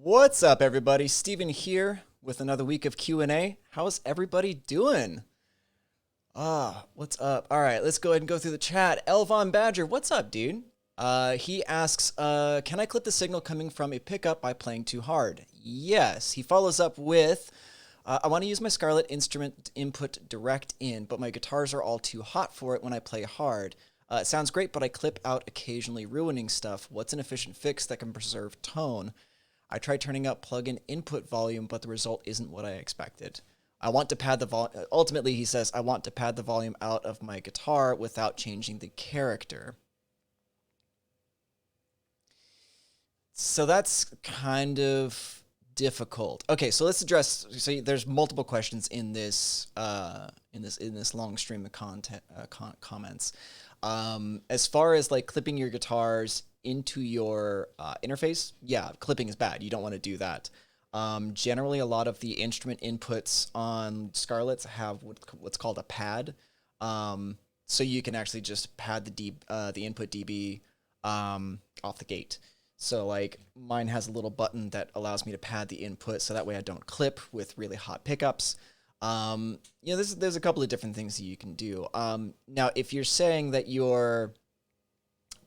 What's up, everybody? Steven here with another week of Q&A. How's everybody doing? What's up? All right, let's go ahead and go through the chat. Elavon Badger, what's up, dude? He asks, can I clip the signal coming from a pickup by playing too hard? Yes. He follows up with, I want to use my Scarlett instrument input direct in, but my guitars are all too hot for it when I play hard. It sounds great, but I clip out occasionally, ruining stuff. What's an efficient fix that can preserve tone? I tried turning up plugin input volume, but the result isn't what I expected. I want to pad the volume. Ultimately, he says, I want to pad the volume out of my guitar without changing the character. So that's kind of difficult. Okay, so let's address. So there's multiple questions in this in this long stream of content comments. As far as like clipping your guitars into your interface, yeah, clipping is bad. You don't want to do that. Generally, a lot of the instrument inputs on Scarletts have what's called a pad. So you can actually just pad the input dB off the gate. So like mine has a little button that allows me to pad the input so that way I don't clip with really hot pickups. There's a couple of different things that you can do. Now, if you're saying that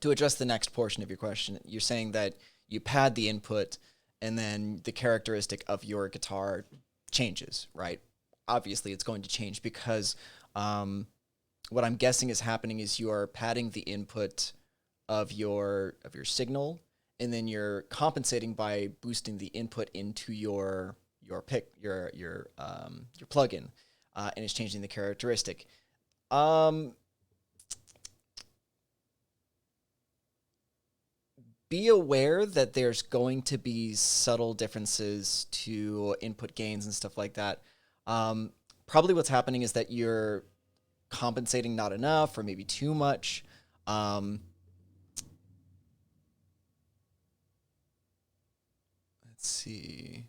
to address the next portion of your question, you're saying that you pad the input and then the characteristic of your guitar changes, right? Obviously, it's going to change because what I'm guessing is happening is you're padding the input of your signal, and then you're compensating by boosting the input into your plugin, and it's changing the characteristic. Be aware that there's going to be subtle differences to input gains and stuff like that. Probably what's happening is that you're compensating not enough or maybe too much. Let's see.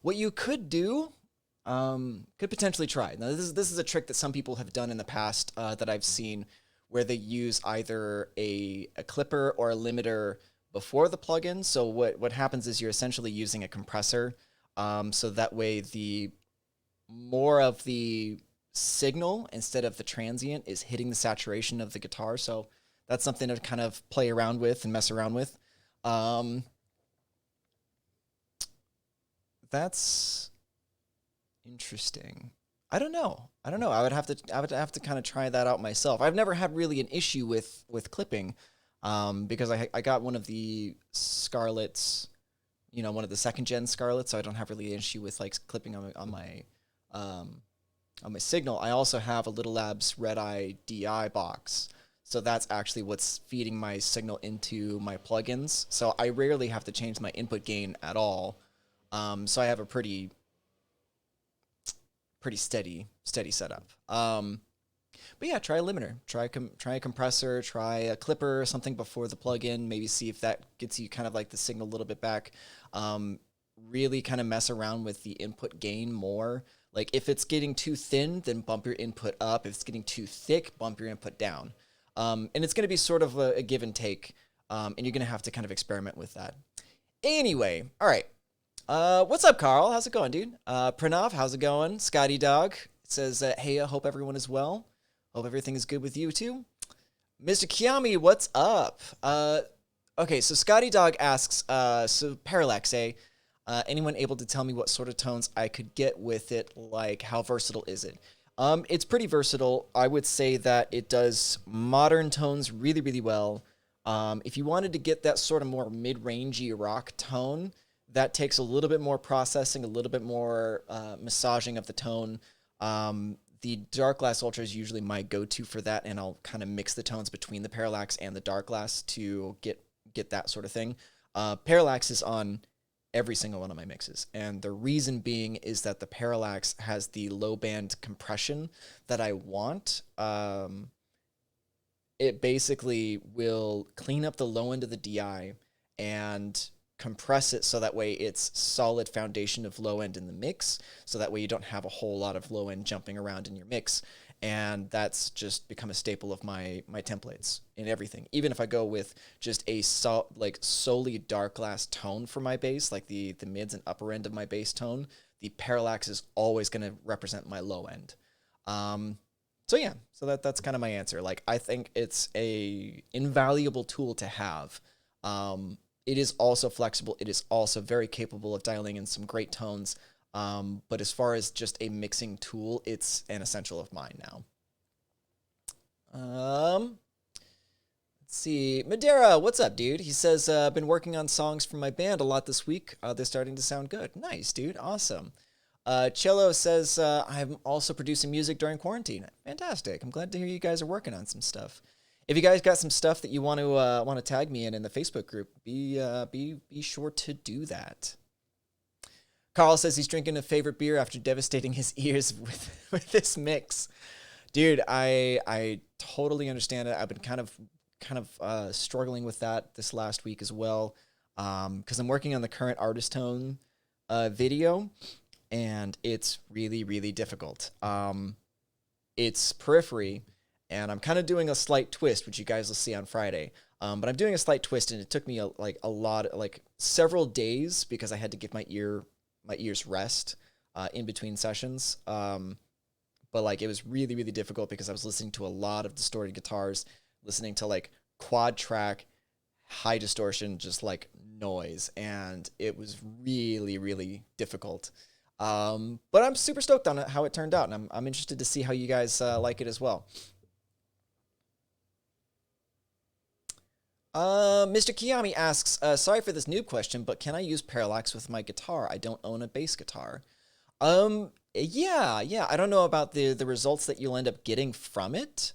What you could do, could potentially try. Now, this is a trick that some people have done in the past that I've seen, where they use either a clipper or a limiter before the plugin. So what happens is you're essentially using a compressor, so that way the more of the signal instead of the transient is hitting the saturation of the guitar. So that's something to kind of play around with and mess around with. That's interesting. I don't know. I would have to kind of try that out myself. I've never had really an issue with clipping, because I got one of the Scarletts, one of the second gen Scarletts, so I don't have really an issue with like clipping on my signal. I also have a Little Labs Red Eye DI box, so that's actually what's feeding my signal into my plugins. So I rarely have to change my input gain at all. So I have a pretty steady setup. But yeah, try a limiter, try a compressor, try a clipper, something before the plugin. Maybe see if that gets you kind of like the signal a little bit back. Really kind of mess around with the input gain more. Like if it's getting too thin, then bump your input up. If it's getting too thick, bump your input down. And it's going to be sort of a give and take. And you're going to have to kind of experiment with that. Anyway, all right. What's up, Carl? How's it going, dude? Pranav, how's it going? Scotty Dog says, hey, I hope everyone is well. Hope everything is good with you, too. Mr. Kiami, what's up? Okay, so Scotty Dog asks, so Parallax, anyone able to tell me what sort of tones I could get with it? Like, how versatile is it? It's pretty versatile. I would say that it does modern tones really, really well. If you wanted to get that sort of more mid-rangey rock tone, that takes a little bit more processing, a little bit more massaging of the tone. The Dark Glass Ultra is usually my go-to for that, and I'll kind of mix the tones between the Parallax and the Dark Glass to get that sort of thing. Parallax is on every single one of my mixes, and the reason being is that the Parallax has the low band compression that I want. It basically will clean up the low end of the DI and compress it so that way it's solid foundation of low end in the mix, so that way you don't have a whole lot of low end jumping around in your mix. And that's just become a staple of my templates in everything. Even if I go with just a solely Dark Glass tone for my bass, like the mids and upper end of my bass tone, the Parallax is always going to represent my low end. So yeah, so that's kind of my answer. Like, I think it's a invaluable tool to have. It is also flexible. It is also very capable of dialing in some great tones. But as far as just a mixing tool, it's an essential of mine now. Let's see. Madeira, what's up, dude? He says, I've been working on songs for my band a lot this week. They're starting to sound good. Nice, dude. Awesome. Cello says, I'm also producing music during quarantine. Fantastic. I'm glad to hear you guys are working on some stuff. If you guys got some stuff that you want to tag me in the Facebook group, be sure to do that. Carl says he's drinking a favorite beer after devastating his ears with this mix. Dude, I totally understand it. I've been kind of struggling with that this last week as well. because I'm working on the current artist tone video, and it's really, really difficult. It's periphery, and I'm kind of doing a slight twist, which you guys will see on Friday. But I'm doing a slight twist, and it took me several days because I had to give my ears rest in between sessions. But like it was really, really difficult because I was listening to a lot of distorted guitars, listening to like quad track, high distortion, just like noise, and it was really, really difficult. But I'm super stoked on how it turned out, and I'm interested to see how you guys like it as well. Mr. Kiyami asks, sorry for this noob question, but can I use Parallax with my guitar? I don't own a bass guitar. Yeah. I don't know about the results that you'll end up getting from it.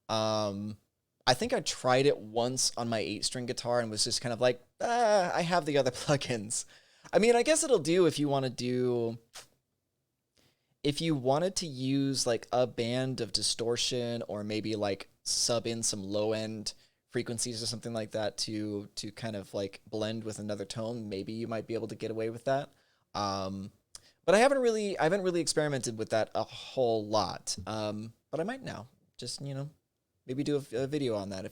I think I tried it once on my 8-string guitar and was just kind of like, I have the other plugins. I mean, I guess it'll do if you wanted to use like a band of distortion, or maybe like sub in some low end frequencies or something like that to kind of like blend with another tone. Maybe you might be able to get away with that. But I haven't really experimented with that a whole lot. But I might now. Just, maybe do a video on that.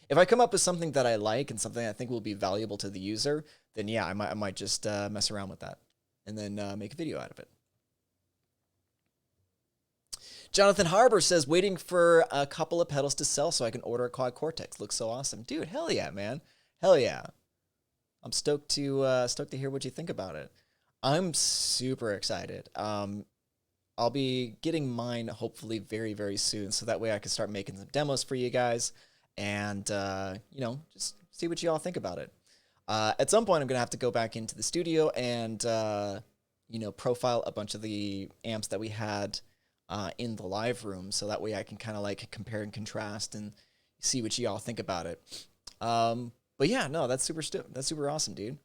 If I come up with something that I like and something I think will be valuable to the user, then yeah, I might just mess around with that and then make a video out of it. Jonathan Harbour says, waiting for a couple of pedals to sell so I can order a quad Cortex. Looks so awesome. Dude, hell yeah, man. Hell yeah. I'm stoked to hear what you think about it. I'm super excited. I'll be getting mine hopefully very, very soon, so that way I can start making some demos for you guys and, just see what you all think about it. At some point, I'm going to have to go back into the studio and, profile a bunch of the amps that we had in the live room, so that way I can kind of like compare and contrast and see what you all think about it. But yeah, no, that's super awesome, dude.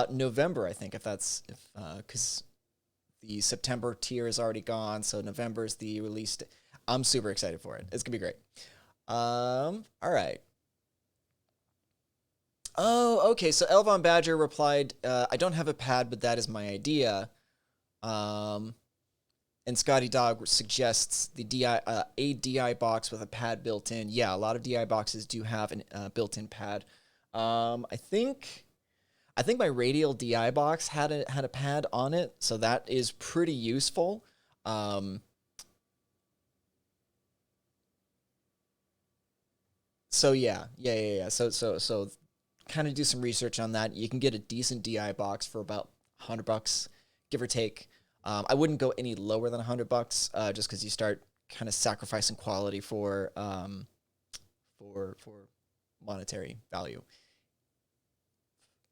November, I think, because the September tier is already gone, so November is the release. I'm super excited for it. It's gonna be great. All right. Oh, okay. So Elavon Badger replied, "I don't have a pad, but that is my idea." And Scotty Dog suggests a DI box with a pad built in. Yeah, a lot of DI boxes do have a built-in pad. I think my Radial DI box had a pad on it, so that is pretty useful. So yeah. So kind of do some research on that. You can get a decent DI box for about $100, give or take. I wouldn't go any lower than $100, just because you start kind of sacrificing quality for monetary value.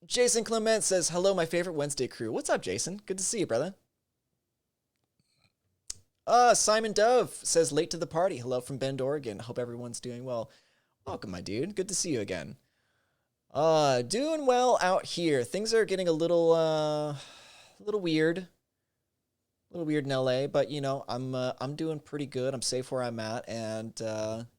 Jason Clement says, hello, my favorite Wednesday crew. What's up, Jason? Good to see you, brother. Simon Dove says, late to the party. Hello from Bend, Oregon. Hope everyone's doing well. Welcome, my dude. Good to see you again. Doing well out here. Things are getting a little weird. A little weird in LA, but I'm doing pretty good. I'm safe where I'm at, and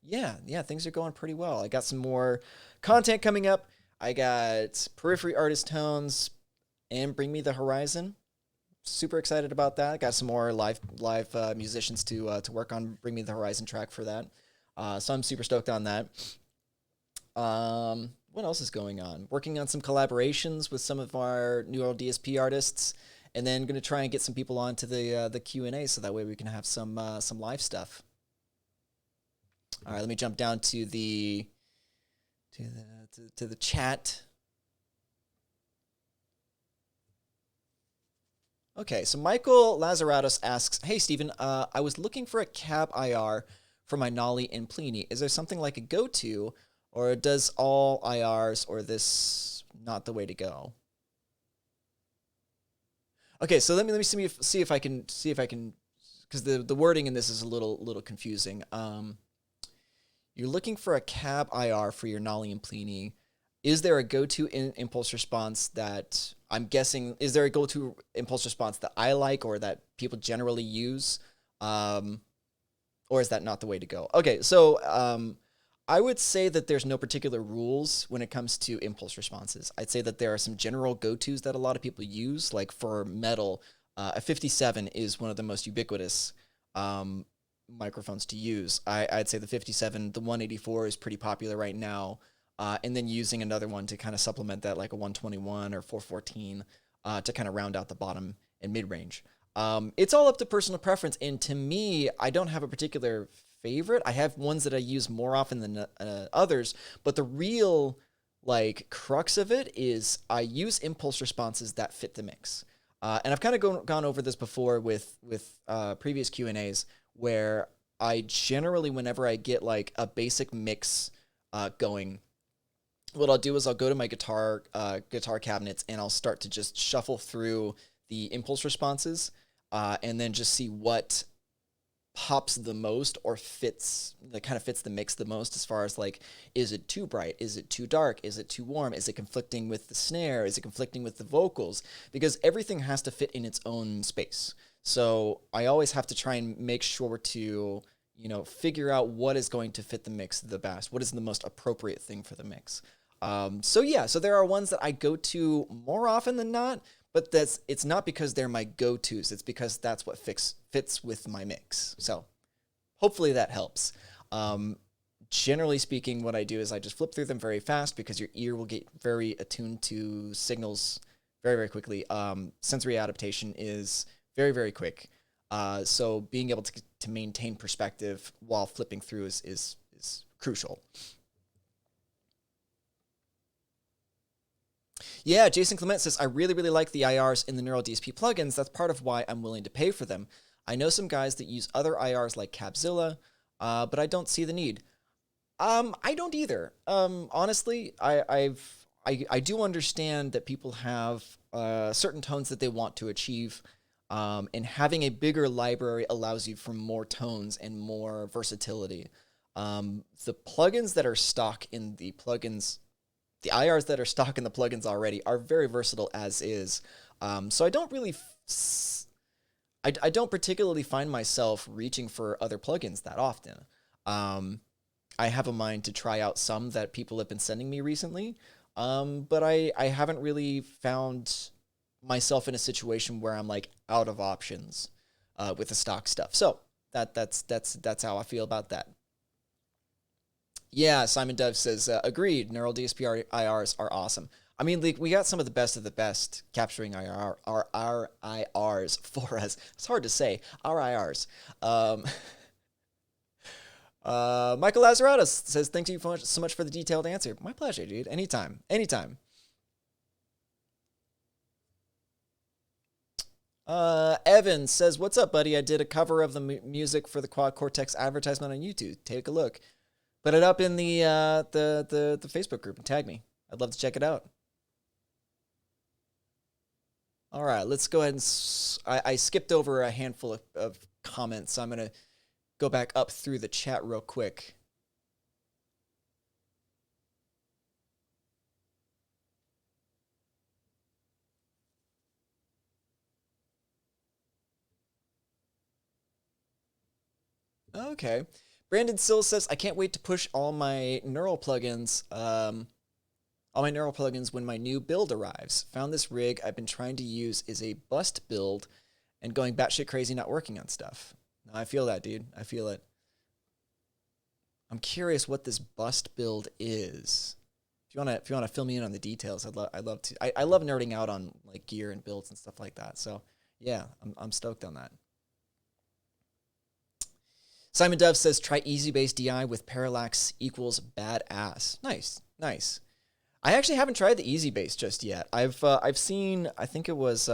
yeah, things are going pretty well. I got some more content coming up. I got Periphery Artist Tones and Bring Me the Horizon. Super excited about that. I got some more live musicians to work on Bring Me the Horizon track for that. So I'm super stoked on that. What else is going on? Working on some collaborations with some of our newer DSP artists, and then going to try and get some people onto the Q&A so that way we can have some live stuff. All right, let me jump down to the chat. Okay, so Michael Lazaretto asks, hey, Steven, I was looking for a cab IR for my Nolly and Plini. Is there something like a go-to, or does all IRs, or this not the way to go? Okay, so let me see if I can, because the wording in this is a little confusing. You're looking for a cab IR for your Nolly and Plini. Is there a go-to impulse response that I'm guessing? Is there a go-to impulse response that I like or that people generally use, or is that not the way to go? Okay, so I would say that there's no particular rules when it comes to impulse responses. I'd say that there are some general go-tos that a lot of people use, like for metal, a 57 is one of the most ubiquitous um, microphones to use. I'd say the 57, the 184 is pretty popular right now, and then using another one to kind of supplement that, like a 121 or 414, to kind of round out the bottom and mid-range. It's all up to personal preference, and to me, I don't have a particular favorite. I have ones that I use more often than others, but the real like crux of it is I use impulse responses that fit the mix. And I've kind of gone over this before with previous Q&As, where I generally, whenever I get like a basic mix going, what I'll do is I'll go to my guitar cabinets and I'll start to just shuffle through the impulse responses, and then just see what pops the most or fits, that kind of fits the mix the most, as far as like, is it too bright? Is it too dark? Is it too warm? Is it conflicting with the snare? Is it conflicting with the vocals? Because everything has to fit in its own space. So I always have to try and make sure to, figure out what is going to fit the mix the best. What is the most appropriate thing for the mix? So there are ones that I go to more often than not, but it's not because they're my go-tos. It's because that's what fits with my mix. So hopefully that helps. Generally speaking, what I do is I just flip through them very fast, because your ear will get very attuned to signals very, very quickly. Sensory adaptation is very, very quick. So being able to maintain perspective while flipping through is crucial. Yeah, Jason Clement says, I really, really like the IRs in the Neural DSP plugins. That's part of why I'm willing to pay for them. I know some guys that use other IRs like Cabzilla, but I don't see the need. I don't either. Honestly, I do understand that people have certain tones that they want to achieve, and having a bigger library allows you for more tones and more versatility. The plugins that are stock in the plugins, the IRs that are stock in the plugins already, are very versatile as is. So I don't really, I don't particularly find myself reaching for other plugins that often. I have a mind to try out some that people have been sending me recently, but I haven't really found myself in a situation where I'm like out of options with the stock stuff. So that's how I feel about that. Yeah, Simon Dove says, agreed, Neural DSP IRs are awesome. I mean, like, we got some of the best capturing our IRs for us. It's hard to say, our IRs. Michael Lazaretto says, thank you so much for the detailed answer. My pleasure, dude. Anytime. Evan says, what's up, buddy? I did a cover of the music for the Quad Cortex advertisement on YouTube. Take a look. Put it up in the Facebook group and tag me. I'd love to check it out. All right, let's go ahead and... I skipped over a handful of comments, so I'm going to go back up through the chat real quick. Okay. Brandon Sill says, I can't wait to push all my neural plugins when my new build arrives. Found this rig I've been trying to use is a bust build and going batshit crazy not working on stuff. No, I feel that, dude. I feel it. I'm curious what this bust build is. If you wanna fill me in on the details, I'd love to. I love nerding out on like gear and builds and stuff like that. So yeah, I'm stoked on that. Simon Dove says, try Easy Bass DI with Parallax equals badass. Nice. I actually haven't tried the Easy Bass just yet. I've seen, I think it was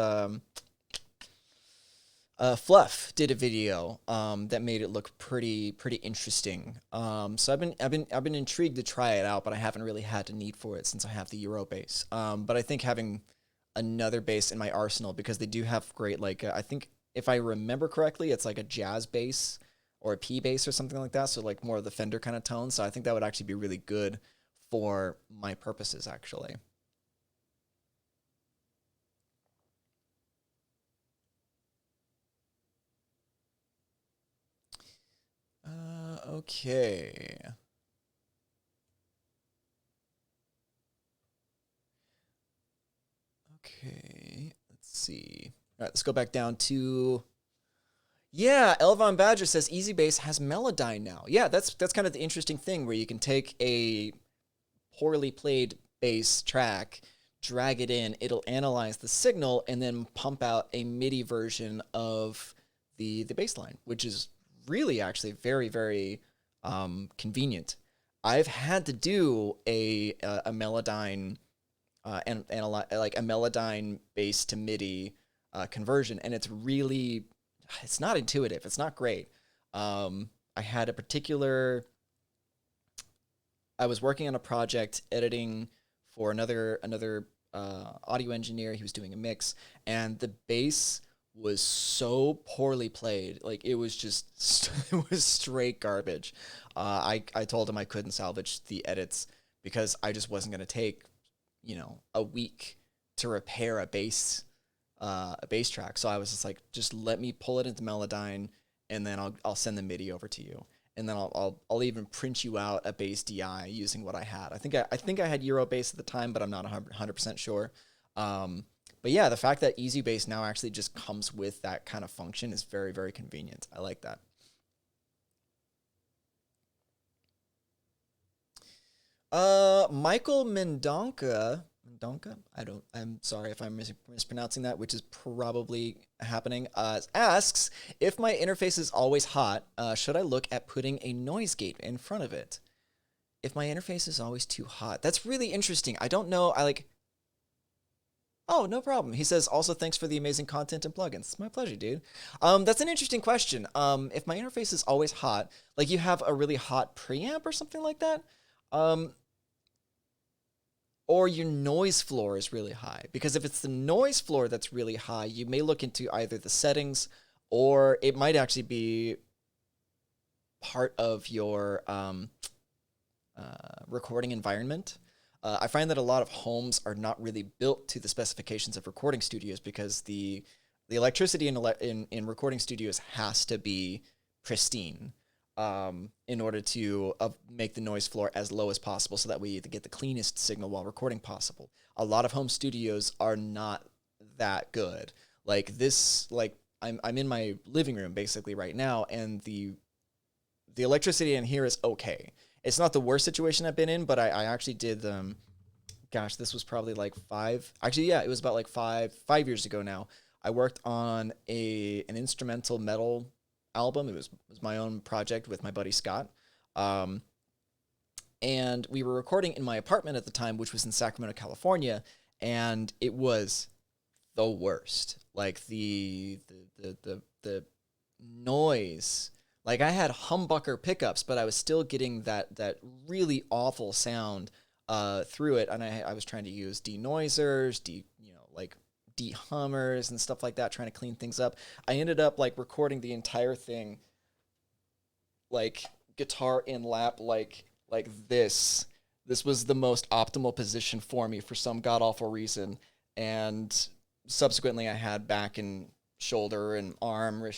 Fluff did a video that made it look pretty interesting. So I've been intrigued to try it out, but I haven't really had a need for it since I have the Euro bass. But I think having another bass in my arsenal, because they do have great, like, I think if I remember correctly, it's like a jazz bass or a P bass or something like that. So like more of the Fender kind of tone. So I think that would actually be really good for my purposes, actually. Okay. see. All right, let's go back down to, yeah, Elavon Badger says Easy Bass has Melodyne now. Yeah, that's kind of the interesting thing where you can take a poorly played bass track, drag it in, it'll analyze the signal, and then pump out a MIDI version of the bass line, which is really actually very, very convenient. I've had to do a Melodyne and like a Melodyne bass to MIDI conversion, and it's not intuitive. It's not great. I had a particular. I was working on a project editing for another audio engineer. He was doing a mix, and the bass was so poorly played. Like, it was just it was straight garbage. I told him I couldn't salvage the edits because I just wasn't gonna take a week to repair a bass track. So I was just like, just let me pull it into Melodyne, and then I'll send the MIDI over to you, and then I'll even print you out a bass DI using what I had. I think I had Eurobass at the time, but I'm not 100% sure. But yeah, the fact that Easy Bass now actually just comes with that kind of function is very, very convenient. I like that. Michael Mendonca, I'm sorry if I'm mispronouncing that, which is probably happening, asks, if my interface is always hot, should I look at putting a noise gate in front of it? If my interface is always too hot. That's really interesting. I don't know. Oh, no problem. He says, also, thanks for the amazing content and plugins. It's my pleasure, dude. That's an interesting question. If my interface is always hot, like you have a really hot preamp or something like that, or your noise floor is really high. Because if it's the noise floor that's really high, you may look into either the settings, or it might actually be part of your recording environment. I find that a lot of homes are not really built to the specifications of recording studios because the electricity in recording studios has to be pristine in order to make the noise floor as low as possible so that we get the cleanest signal while recording possible. A lot of home studios are not that good. Like this, like I'm in my living room basically right now, and the electricity in here is okay. It's not the worst situation I've been in, but I actually did, gosh, this was probably like it was about like five years ago now. I worked on an instrumental metal album. It was my own project with my buddy Scott. And we were recording in my apartment at the time, which was in Sacramento, California, and it was the worst. Like the noise. Like, I had humbucker pickups, but I was still getting that really awful sound through it. And I was trying to use denoisers, dehummers and stuff like that, trying to clean things up. I ended up like recording the entire thing like guitar in lap, like this. This was the most optimal position for me for some god-awful reason. And subsequently I had back and shoulder and arm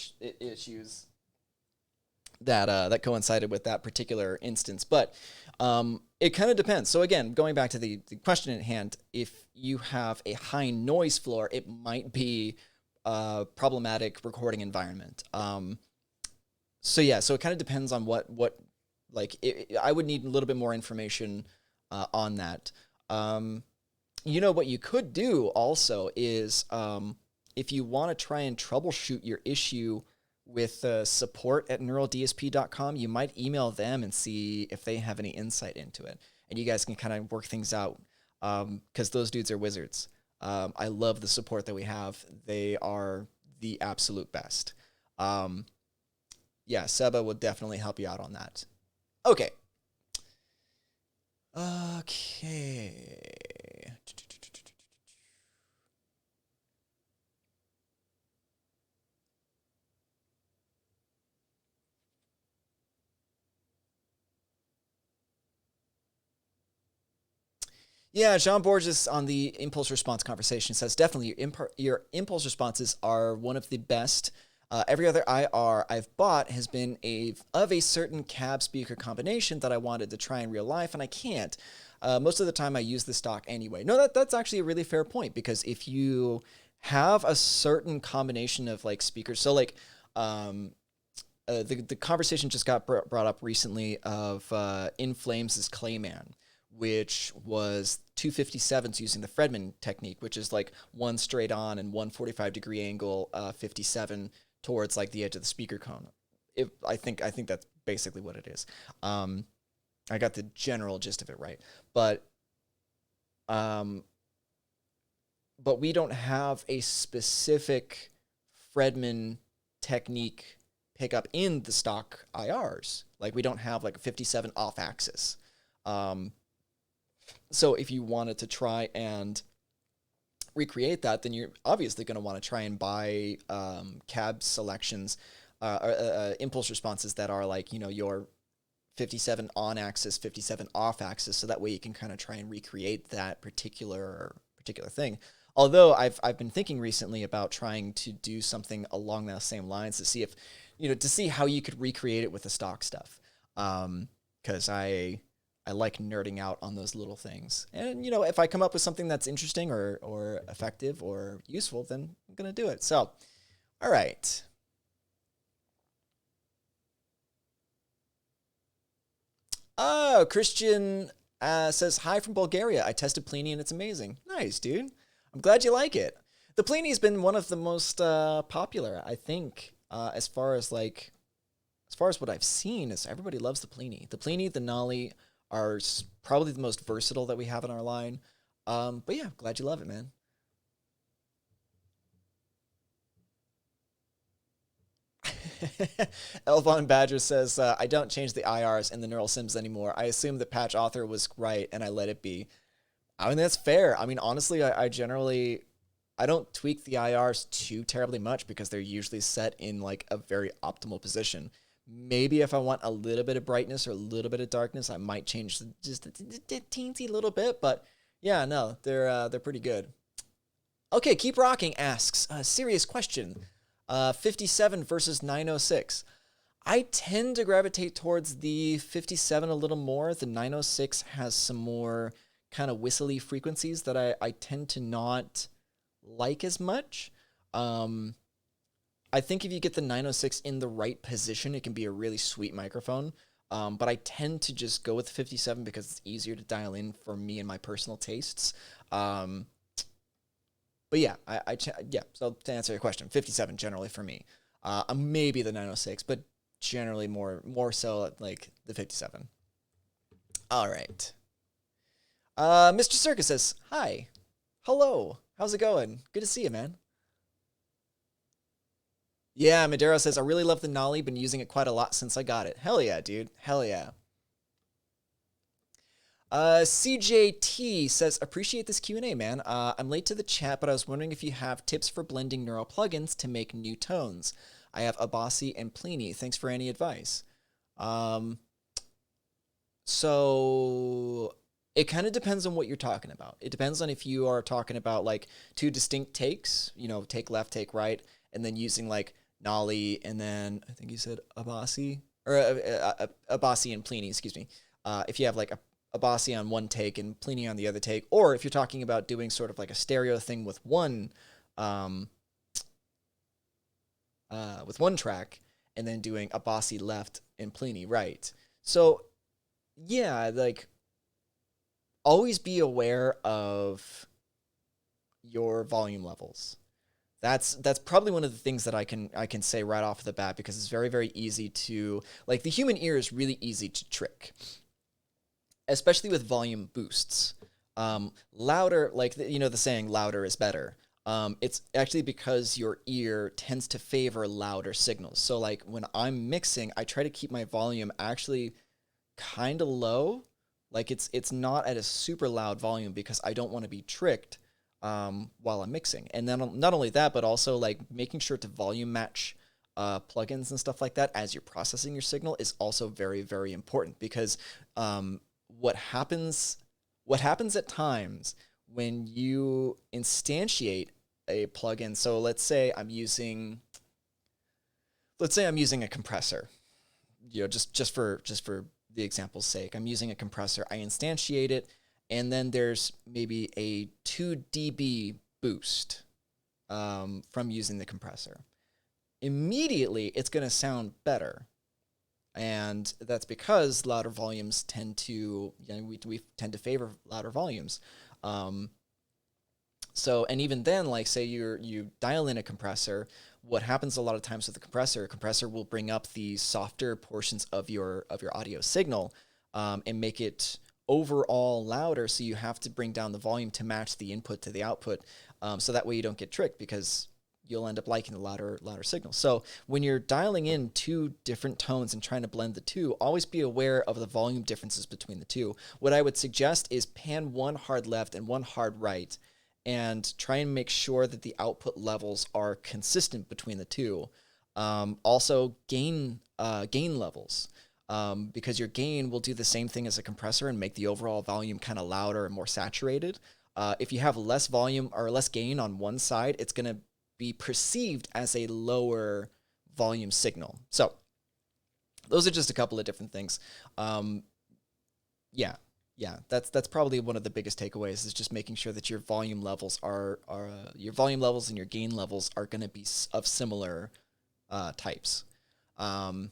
issues that coincided with that particular instance. But it kind of depends. So again, going back to the question at hand, if you have a high noise floor, it might be a problematic recording environment. So yeah, so it kind of depends on what I would need a little bit more information on that. What you could do also is if you want to try and troubleshoot your issue with support at neuraldsp.com, you might email them and see if they have any insight into it. And you guys can kind of work things out because those dudes are wizards. I love the support that we have. They are the absolute best. Seba will definitely help you out on that. Okay. Yeah, Jean Borges on the impulse response conversation says, definitely your impulse responses are one of the best. Every other IR I've bought has been of a certain cab speaker combination that I wanted to try in real life, and I can't. Most of the time I use the stock anyway. No, that's actually a really fair point, because if you have a certain combination of like speakers. So like um, the conversation just got brought up recently of In Flames' Clement, which was 257s using the Fredman technique, which is like one straight on and one 45-degree angle 57 towards like the edge of the speaker cone. I think that's basically what it is. I got the general gist of it right, um, but we don't have a specific Fredman technique pickup in the stock IRs. Like we don't have like a 57 off axis. So if you wanted to try and recreate that, then you're obviously going to want to try and buy cab selections, impulse responses that are like, you know, your 57 on axis, 57 off axis, so that way you can kind of try and recreate that particular thing. Although I've been thinking recently about trying to do something along those same lines to see if, you know, to see how you could recreate it with the stock stuff. Because I like nerding out on those little things. And, you know, if I come up with something that's interesting or effective or useful, then I'm going to do it. So, all right. Oh, Christian says, hi from Bulgaria. I tested Pliny and it's amazing. Nice, dude. I'm glad you like it. The Pliny's been one of the most popular, I think, as far as what I've seen is everybody loves the Pliny. The Pliny, the Nolly are probably the most versatile that we have in our line. But yeah, glad you love it, man. Elavon Badger says, I don't change the IRs in the neural sims anymore. I assume the patch author was right and I let it be. I mean, that's fair. I mean, honestly, I generally, I don't tweak the IRs too terribly much because they're usually set in like a very optimal position. Maybe if I want a little bit of brightness or a little bit of darkness, I might change just a teensy little bit. But yeah, no, they're pretty good. Okay, Keep Rocking asks a serious question. 57 versus 906. I tend to gravitate towards the 57 a little more. The 906 has some more kind of whistly frequencies that I tend to not like as much. I think if you get the 906 in the right position, it can be a really sweet microphone. But I tend to just go with 57 because it's easier to dial in for me and my personal tastes. But yeah, yeah. So to answer your question, 57 generally for me. Maybe the 906, but generally more so like the 57. All right. Mr. Circus says, hi. Hello. How's it going? Good to see you, man. Yeah, Madero says, I really love the Nolly. Been using it quite a lot since I got it. Hell yeah, dude. Hell yeah. CJT says, appreciate this Q&A, man. I'm late to the chat, but I was wondering if you have tips for blending neural plugins to make new tones. I have Abasi and Pliny. Thanks for any advice. So it kind of depends on what you're talking about. It depends on if you are talking about like two distinct takes, you know, take left, take right, and then using like Nolly and then I think you said Abasi or Abasi and Pliny, excuse me. If you have like a Abasi on one take and Pliny on the other take, or if you're talking about doing sort of like a stereo thing with one track and then doing Abasi left and Pliny right. So yeah, like always be aware of your volume levels. That's probably one of the things that I can say right off the bat because it's very, very easy to, like, the human ear is really easy to trick, especially with volume boosts. Louder, like, you know, the saying louder is better. It's actually because your ear tends to favor louder signals. So like when I'm mixing, I try to keep my volume actually kind of low. Like it's not at a super loud volume because I don't want to be tricked while I'm mixing. And then not only that, but also like making sure to volume match plugins and stuff like that as you're processing your signal is also very, very important because what happens at times when you instantiate a plugin. So let's say I'm using a compressor. You know, just for the example's sake, I'm using a compressor. I instantiate it, and then there's maybe a 2 dB boost. from using the compressor. Immediately, it's going to sound better. And that's because louder volumes tend to, we tend to favor louder volumes. So, and even then, like say you dial in a compressor, what happens a lot of times with the compressor will bring up the softer portions of your audio signal, and make it overall louder. So you have to bring down the volume to match the input to the output. So that way you don't get tricked, because you'll end up liking the louder signal. So when you're dialing in two different tones and trying to blend the two, always be aware of the volume differences between the two. What I would suggest is pan one hard left and one hard right, and try and make sure that the output levels are consistent between the two. Also, gain levels, because your gain will do the same thing as a compressor and make the overall volume kind of louder and more saturated. If you have less volume or less gain on one side, it's going to be perceived as a lower volume signal. So those are just a couple of different things. Yeah, that's probably one of the biggest takeaways, is just making sure that your volume levels are your volume levels and your gain levels are going to be of similar types. And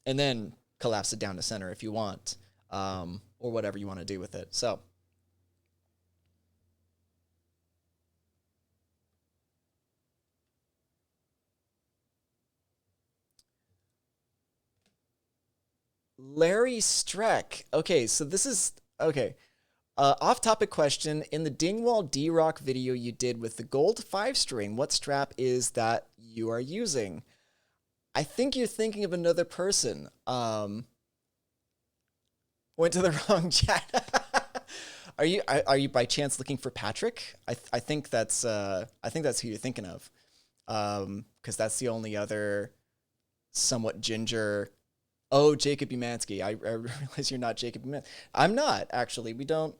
then collapse it down to center if you want, or whatever you want to do with it. So Larry Streck. Okay, so this is, okay. Off-topic question. In the Dingwall D-Rock video you did with the gold 5-string, what strap is that you are using? I think you're thinking of another person. Went to the wrong chat. Are you by chance looking for Patrick? I think that's who you're thinking of. Because that's the only other somewhat ginger. Oh, Jacob Umansky. I realize you're not Jacob Umansky. I'm not, actually. We don't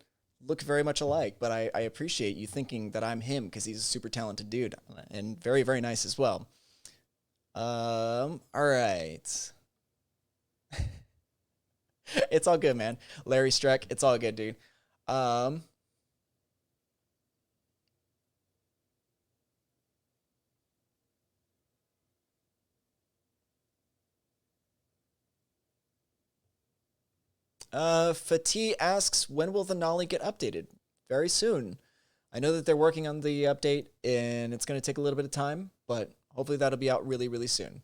look very much alike, but I appreciate you thinking that I'm him, because he's a super talented dude and very, very nice as well. All right. It's all good, man. Larry Streck, it's all good, dude. Fatih asks, when will the Nolly get updated? Very soon. I know that they're working on the update, and it's going to take a little bit of time, but hopefully that'll be out really, really soon.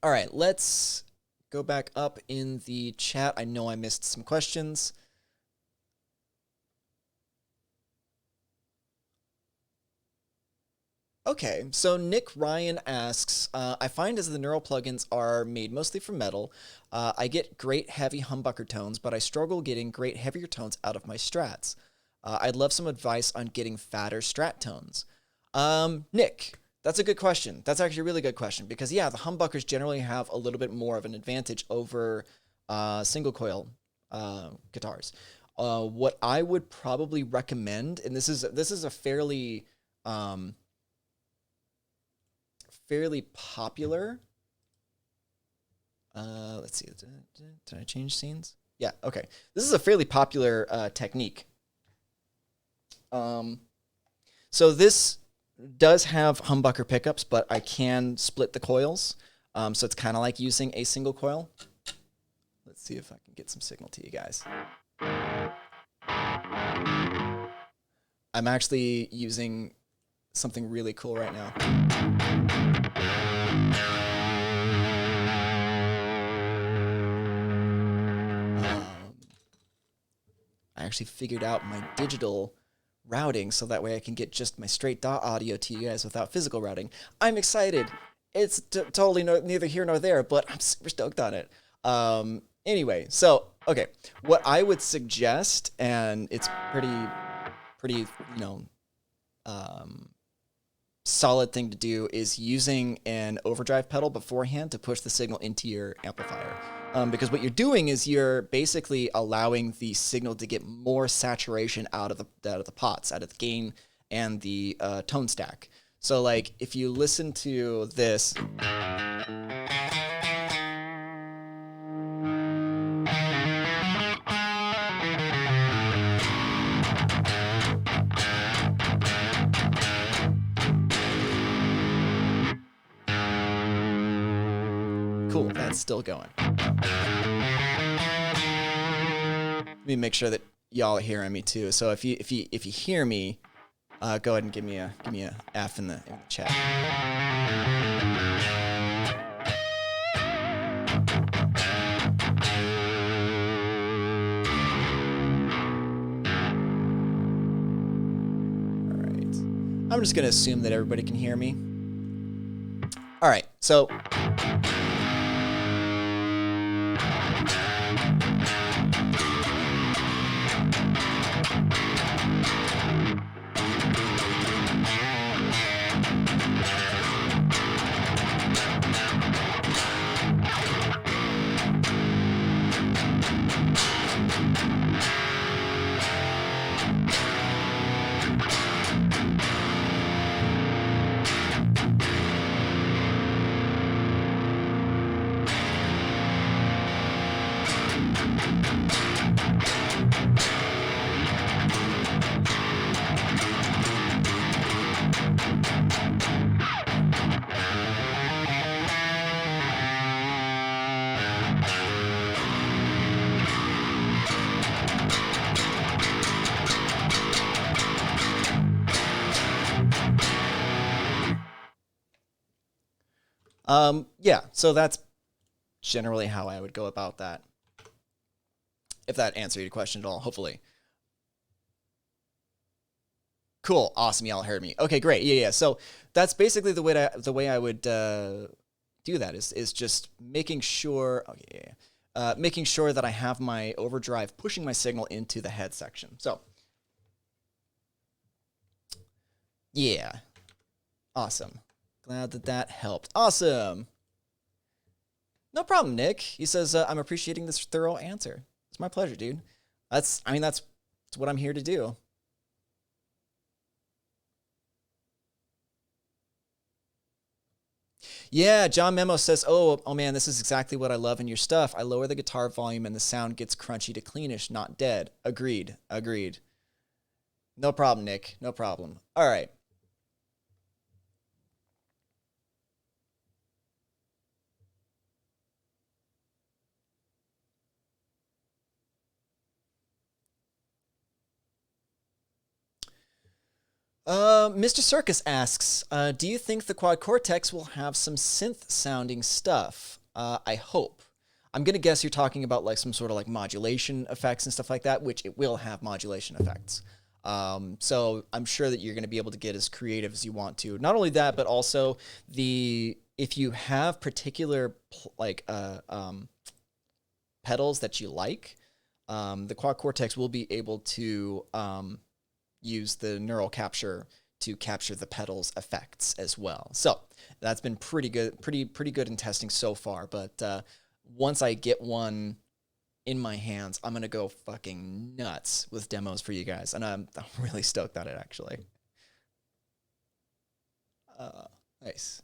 All right, let's go back up in the chat. I know I missed some questions. Okay, so Nick Ryan asks, I find as the neural plugins are made mostly from metal, I get great heavy humbucker tones, but I struggle getting great heavier tones out of my strats. I'd love some advice on getting fatter strat tones. Nick, that's a good question. That's actually a really good question, because yeah, the humbuckers generally have a little bit more of an advantage over single coil guitars. What I would probably recommend, and this is a fairly popular. Let's see. Did I change scenes? Yeah. Okay. This is a fairly popular technique. So this does have humbucker pickups, but I can split the coils. So it's kind of like using a single coil. Let's see if I can get some signal to you guys. I'm actually using something really cool right now. I actually figured out my digital routing so that way I can get just my straight dot audio to you guys without physical routing. I'm excited. It's totally neither here nor there, but I'm super stoked on it. Anyway, so, okay. What I would suggest, and it's pretty, solid thing to do, is using an overdrive pedal beforehand to push the signal into your amplifier. Because what you're doing is you're basically allowing the signal to get more saturation out of the pots, out of the gain and the tone stack. So like if you listen to this, Cool, that's still going. Let me make sure that y'all are hearing me too. So if you hear me, go ahead and give me a F in the chat. All right. I'm just gonna assume that everybody can hear me. All right, so. Yeah, so that's generally how I would go about that. If that answered your question at all, hopefully. Cool, awesome, y'all heard me. Okay, great, yeah. So that's basically the way I would do that is just making sure, making sure that I have my overdrive pushing my signal into the head section. So, yeah, awesome. Glad that helped. Awesome. No problem, Nick. He says, I'm appreciating this thorough answer. It's my pleasure, dude. That's what I'm here to do. Yeah, John Memo says, oh man, this is exactly what I love in your stuff. I lower the guitar volume and the sound gets crunchy to cleanish, not dead. Agreed. No problem, Nick. No problem. All right. Mr. Circus asks, do you think the Quad Cortex will have some synth-sounding stuff? I hope. I'm going to guess you're talking about like some sort of like modulation effects and stuff like that, which it will have modulation effects. So I'm sure that you're going to be able to get as creative as you want to. Not only that, but also if you have particular pedals that you like, the Quad Cortex will be able to use the neural capture to capture the pedals effects as well. So that's been pretty good, pretty good in testing so far. But once I get one in my hands, I'm gonna go fucking nuts with demos for you guys, and I'm really stoked on it actually. Nice.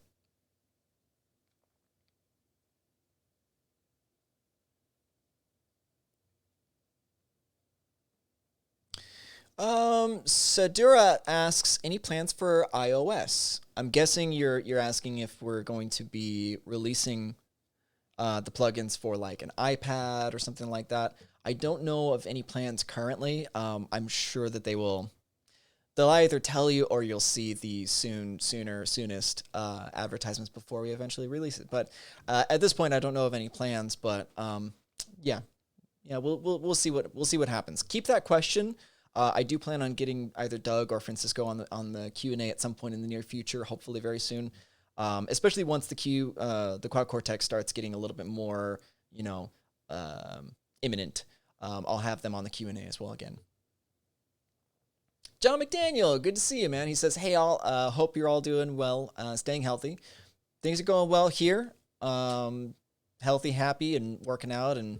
Sadura asks, any plans for iOS? I'm guessing you're asking if we're going to be releasing the plugins for like an iPad or something like that. I don't know of any plans currently. I'm sure that they'll either tell you or you'll see the soonest advertisements before we eventually release it. But at this point, I don't know of any plans. But yeah, we'll see what happens. Keep that question. I do plan on getting either Doug or Francisco on the Q&A at some point in the near future, hopefully very soon. Especially once the Quad Cortex starts getting a little bit more, imminent. I'll have them on the Q&A as well again. John McDaniel, good to see you, man. He says, hey, all, hope you're all doing well, staying healthy. Things are going well here. Healthy, happy, and working out and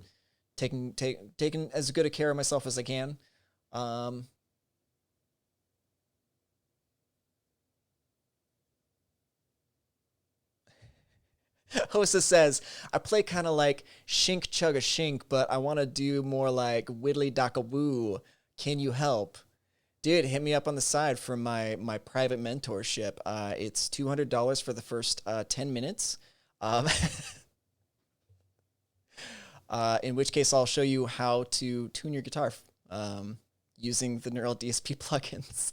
taking as good a care of myself as I can. Hosa says, I play kind of like Shink Chugga Shink, but I want to do more like Widdly Daka Woo. Can you help? Dude, hit me up on the side for my private mentorship. It's $200 for the first 10 minutes. In which case I'll show you how to tune your guitar using the Neural DSP plugins.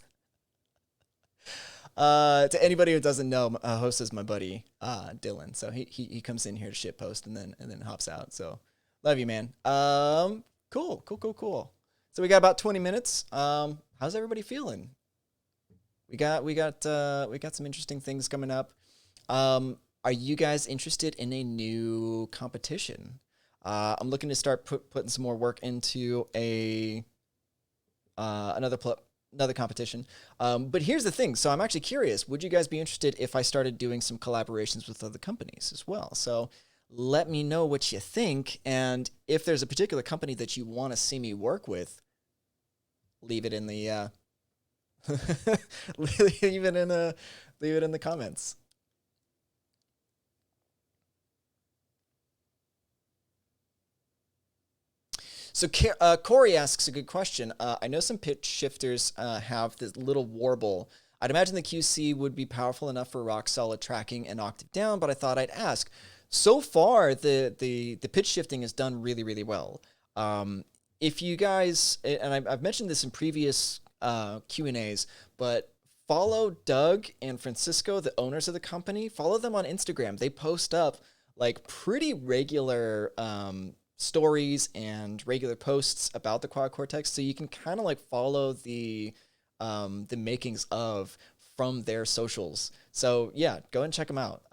To anybody who doesn't know, host is my buddy Dylan. So he comes in here to shit post and then hops out. So love you, man. Cool. So we got about 20 minutes. How's everybody feeling? We got some interesting things coming up. Are you guys interested in a new competition? I'm looking to start putting some more work into another competition. But here's the thing. So I'm actually curious. Would you guys be interested if I started doing some collaborations with other companies as well? So let me know what you think. And if there's a particular company that you want to see me work with, leave it in the leave it in the comments. So Corey asks a good question. I know some pitch shifters have this little warble. I'd imagine the QC would be powerful enough for rock solid tracking an octave down, but I thought I'd ask. So far, the pitch shifting is done really, really well. If you guys, and I've mentioned this in previous Q&As, but follow Doug and Francisco, the owners of the company. Follow them on Instagram. They post up like pretty regular stories and regular posts about the Quad Cortex, so you can kind of like follow the makings of from their socials. So yeah, go and check them out.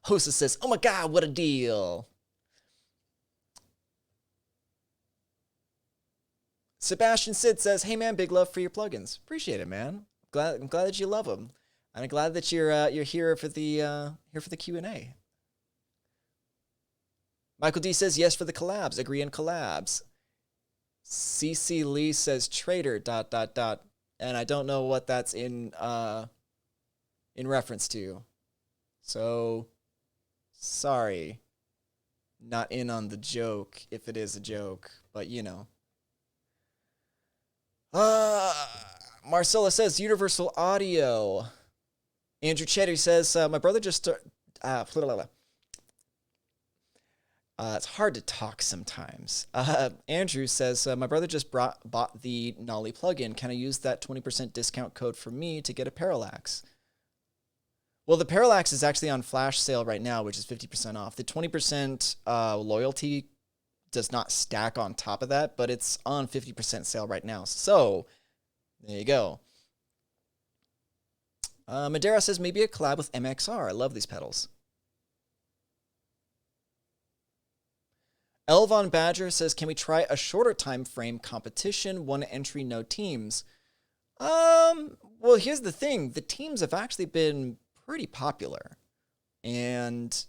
Hostess says, "Oh my God, what a deal!" Sebastian Sid says, "Hey man, big love for your plugins. Appreciate it, man. I'm glad that you love them, and I'm glad that you're here for the Q&A." Michael D says, "Yes for the collabs. Agree on collabs." CC Lee says, "Trader ... and I don't know what that's in reference to. So sorry. Not in on the joke if it is a joke, but you know. Marcella says, "Universal Audio." Andrew Chetty says, "My brother just it's hard to talk sometimes." Andrew says, "My brother just bought the Nolly plugin. Can I use that 20% discount code for me to get a Parallax?" Well, the Parallax is actually on flash sale right now, which is 50% off. The 20% loyalty does not stack on top of that, but it's on 50% sale right now. So there you go. Madera says, "Maybe a collab with MXR. I love these pedals." Elavon Badger says, "Can we try a shorter time frame competition? One entry, no teams." Well, here's the thing. The teams have actually been pretty popular. And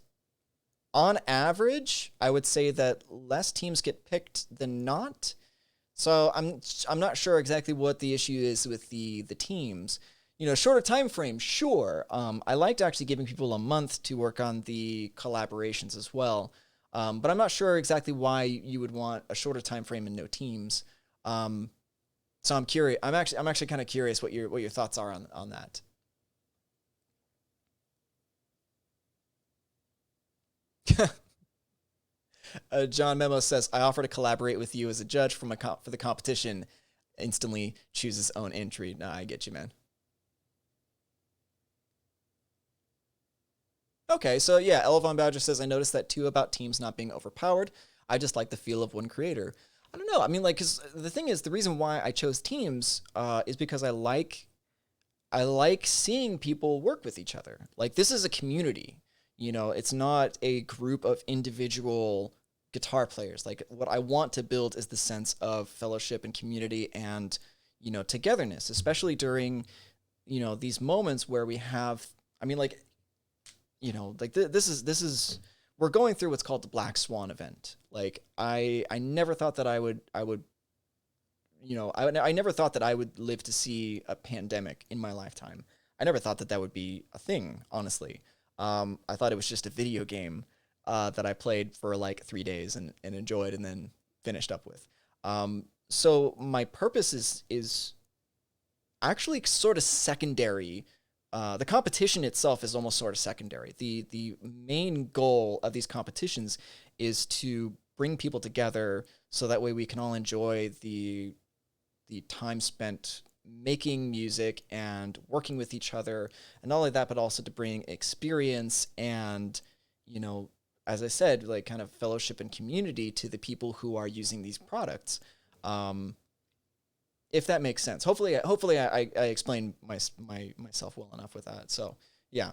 on average, I would say that less teams get picked than not. So I'm not sure exactly what the issue is with the teams. You know, shorter time frame, sure. I liked actually giving people a month to work on the collaborations as well. But I'm not sure exactly why you would want a shorter time frame and no teams. So I'm curious. I'm actually kind of curious what your thoughts are on that. John Memo says, "I offer to collaborate with you as a judge for the competition." Instantly choose his own entry. Nah, I get you, man. Okay, so yeah, Elavon Badger says, "I noticed that too about teams not being overpowered. I just like the feel of one creator." I don't know. I mean, like, cause the thing is, the reason why I chose teams is because I like seeing people work with each other. Like, this is a community. You know, it's not a group of individual guitar players. Like, what I want to build is the sense of fellowship and community and, you know, togetherness, especially during, you know, these moments where we have, I mean, like, you know, like this is we're going through what's called the Black Swan event. Like, I never thought that I would you know, I never thought that I would live to see a pandemic in my lifetime. I never thought that that would be a thing, honestly. I thought it was just a video game that I played for like 3 days and enjoyed and then finished up with. So my purpose is actually sort of secondary the competition itself is almost sort of secondary. The main goal of these competitions is to bring people together so that way we can all enjoy the time spent making music and working with each other, and not only that, but also to bring experience and, you know, as I said, like kind of fellowship and community to the people who are using these products. If that makes sense. Hopefully I explained myself well enough with that. So yeah.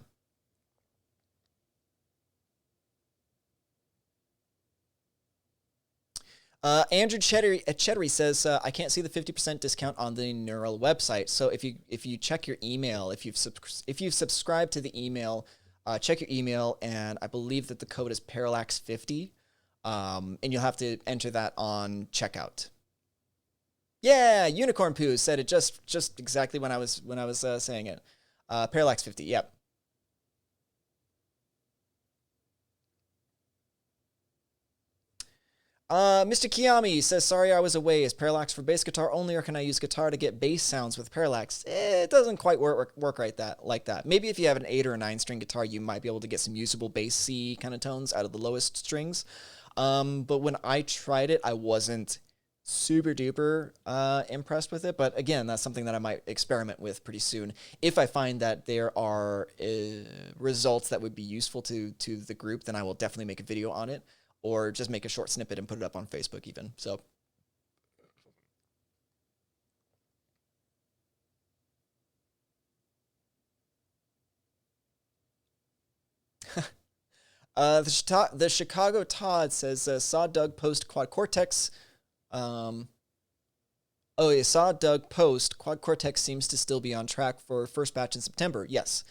Andrew Chettery says, I can't see the 50% discount on the Neural website. So if you check your email, if you've subscribed to the email, check your email, and I believe that the code is Parallax 50, and you'll have to enter that on checkout. Yeah, Unicorn Poo said it just exactly when I was saying it. Parallax 50. Yep. Mr. Kiyami says, sorry I was away. Is Parallax for bass guitar only, or can I use guitar to get bass sounds with Parallax? It doesn't quite work like that. Maybe if you have an 8 or a 9 string guitar, you might be able to get some usable bass C kind of tones out of the lowest strings. But when I tried it, I wasn't super duper impressed with it. But again, that's something that I might experiment with pretty soon. If I find that there are results that would be useful to the group, then I will definitely make a video on it, or just make a short snippet and put it up on Facebook even. So the Chicago Todd says, saw Doug post Quad Cortex. Oh, yeah, saw Doug post Quad Cortex seems to still be on track for first batch in September. Yes.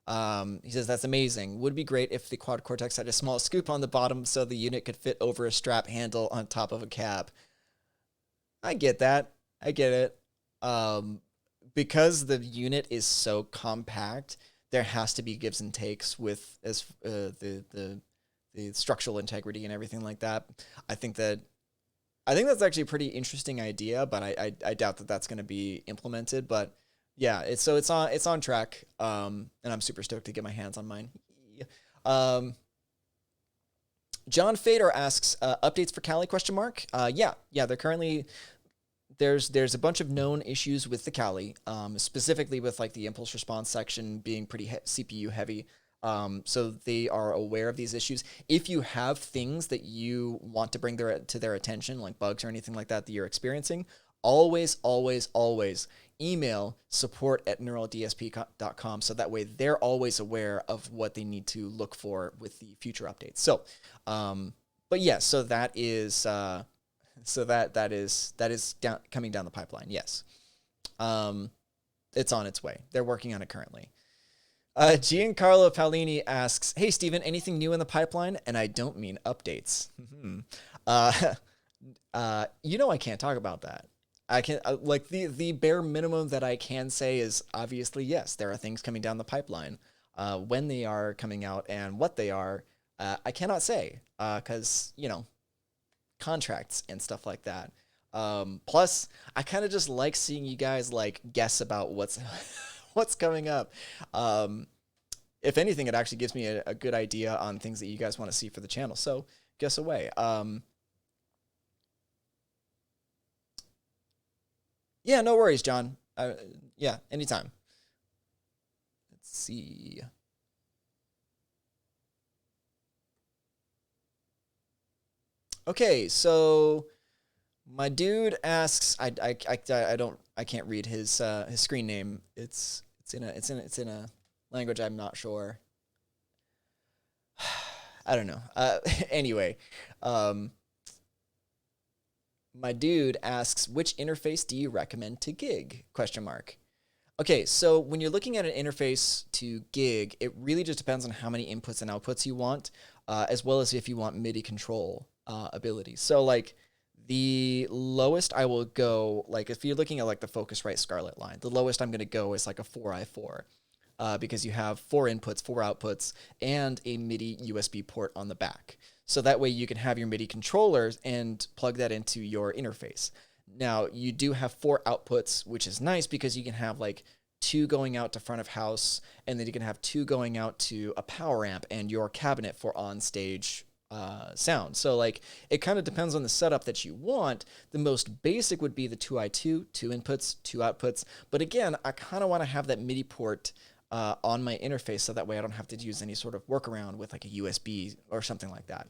He says, that's amazing. Would be great if the Quad Cortex had a small scoop on the bottom so the unit could fit over a strap handle on top of a cab. I get that. I get it. Because the unit is so compact, there has to be gives and takes with the structural integrity and everything like that. I think that's actually a pretty interesting idea, but I doubt that that's going to be implemented. But yeah, it's on track, and I'm super stoked to get my hands on mine. John Fader asks, updates for Kali ? Yeah, they're currently there's a bunch of known issues with the Kali, specifically with like the impulse response section being pretty CPU heavy. So they are aware of these issues. If you have things that you want to bring to their attention, like bugs or anything like that you're experiencing, always email support@neuraldsp.com, so that way they're always aware of what they need to look for with the future updates. So, but yeah, so that is coming down the pipeline. Yes, it's on its way. They're working on it currently. Giancarlo Paolini asks, "Hey Steven, anything new in the pipeline?" And I don't mean updates. I can't talk about that. I can like the bare minimum that I can say is obviously yes, there are things coming down the pipeline. When they are coming out and what they are, I cannot say because contracts and stuff like that. Plus, I kind of just like seeing you guys like guess about what's coming up. If anything, it actually gives me a good idea on things that you guys want to see for the channel. So guess away. Yeah, no worries, John. Yeah, anytime. Let's see. Okay, so my dude asks, I can't read his screen name. It's in a language I'm not sure. I don't know. Anyway, my dude asks, which interface do you recommend to gig? ? Okay, so when you're looking at an interface to gig, it really just depends on how many inputs and outputs you want, as well as if you want MIDI control abilities. So like the lowest I will go, like if you're looking at like the Focusrite Scarlett line, the lowest I'm going to go is like a 4i4. Because you have 4 inputs, 4 outputs, and a MIDI USB port on the back. So that way you can have your MIDI controllers and plug that into your interface. Now, you do have 4 outputs, which is nice because you can have like two going out to front of house, and then you can have two going out to a power amp and your cabinet for on stage sound. So like it kind of depends on the setup that you want. The most basic would be the 2i2, two inputs, two outputs. But again, I kind of want to have that MIDI port on my interface, so that way I don't have to use any sort of workaround with like a USB or something like that.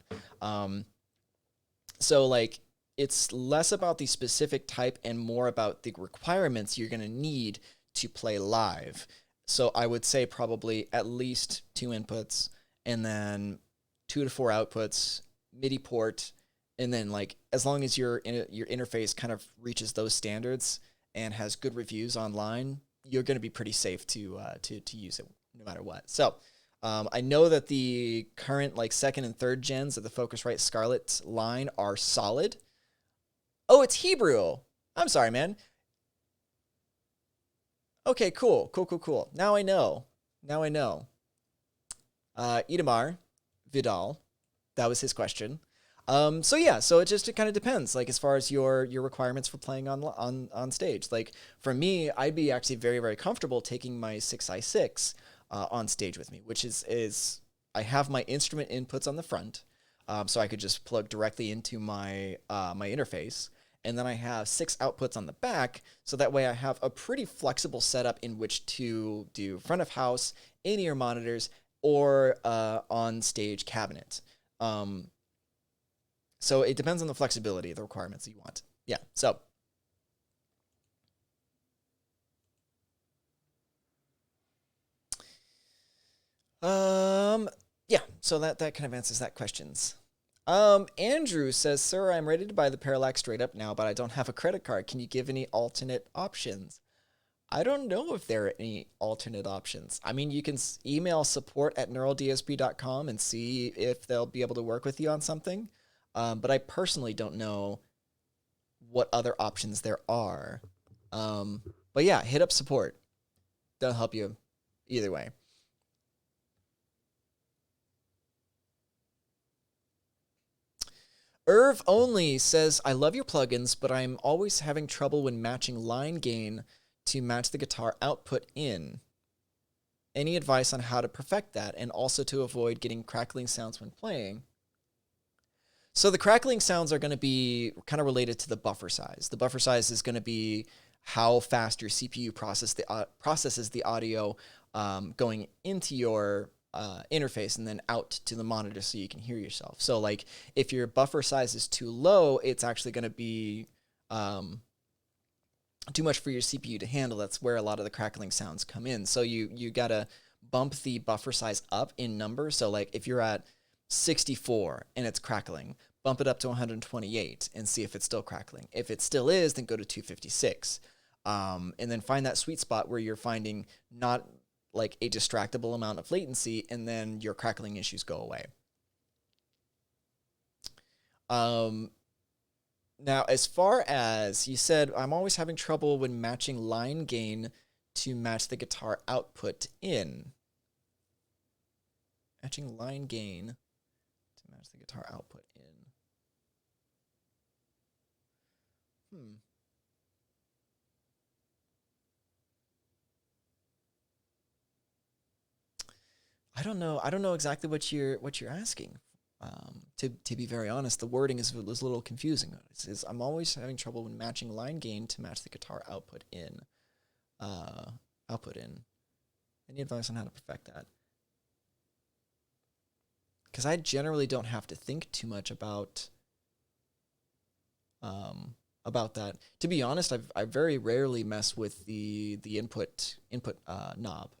So like it's less about the specific type and more about the requirements you're going to need to play live. So I would say probably at least two inputs, and then 2 to 4 outputs, MIDI port, and then like as long as your interface kind of reaches those standards and has good reviews online, you're going to be pretty safe to use it no matter what. So I know that the current like second and third gens of the Focusrite Scarlett line are solid. Oh, it's Hebrew. I'm sorry, man. Okay, cool. Now I know. Idamar Vidal, that was his question. So yeah, so it kind of depends, like as far as your requirements for playing on stage. Like for me, I'd be actually very, very comfortable taking my 6i6 on stage with me, which is I have my instrument inputs on the front, so I could just plug directly into my my interface, and then I have 6 outputs on the back, so that way I have a pretty flexible setup in which to do front of house, in-ear monitors, or on stage cabinet. So it depends on the flexibility of the requirements that you want. Yeah, so. Yeah, so that kind of answers that questions. Andrew says, sir, I'm ready to buy the Parallax straight up now, but I don't have a credit card. Can you give any alternate options? I don't know if there are any alternate options. I mean, you can email support@neuraldsp.com and see if they'll be able to work with you on something. But I personally don't know what other options there are. But yeah, hit up support. They'll help you either way. Irv Only says, I love your plugins, but I'm always having trouble when matching line gain to match the guitar output in. Any advice on how to perfect that, and also to avoid getting crackling sounds when playing? So the crackling sounds are going to be kind of related to the buffer size. The buffer size is going to be how fast your CPU processes the audio going into your interface and then out to the monitor so you can hear yourself. So like if your buffer size is too low, it's actually going to be too much for your CPU to handle. That's where a lot of the crackling sounds come in. So you got to bump the buffer size up in number. So like if you're at 64 and it's crackling, bump it up to 128 and see if it's still crackling. If it still is, then go to 256. And then find that sweet spot where you're finding not like a distractible amount of latency, and then your crackling issues go away. Now, as far as you said, I'm always having trouble when matching line gain to match the guitar output in. Matching line gain to match the guitar output in. I don't know exactly what you're asking. To be very honest, the wording is a little confusing. It says, I'm always having trouble when matching line gain to match the guitar output in. Any advice on how to perfect that? Because I generally don't have to think too much about that. To be honest, I very rarely mess with the input knob.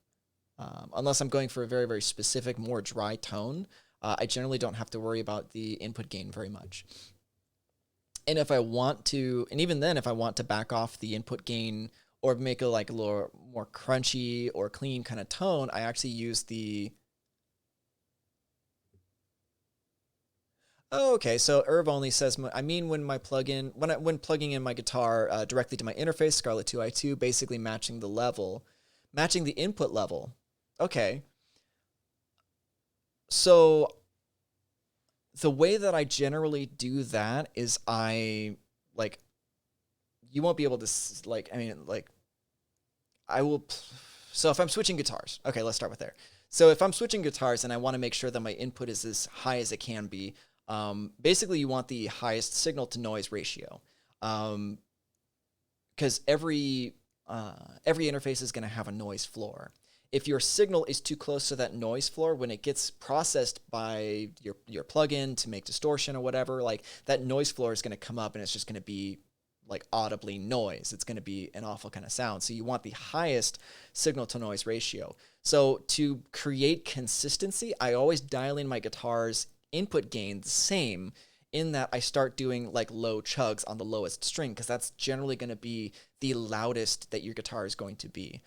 Unless I'm going for a very, very specific, more dry tone, I generally don't have to worry about the input gain very much. And if I want to, and even then, if I want to back off the input gain or make a like a little more crunchy or clean kind of tone, I actually use the. Oh, okay, so Irv Only says, I mean when plugging in my guitar directly to my interface, Scarlett 2i2, basically matching the input level. Okay. So the way that I generally do that is you won't be able to, I will So if I'm switching guitars, okay, let's start with there. So if I'm switching guitars and I want to make sure that my input is as high as it can be, basically you want the highest signal to noise ratio, because every interface is going to have a noise floor. If your signal is too close to that noise floor, when it gets processed by your plugin to make distortion or whatever, like that noise floor is going to come up and it's just going to be like audibly noise. It's going to be an awful kind of sound. So you want the highest signal to noise ratio. So to create consistency, I always dial in my guitar's input gain the same, in that I start doing like low chugs on the lowest string, because that's generally going to be the loudest that your guitar is going to be.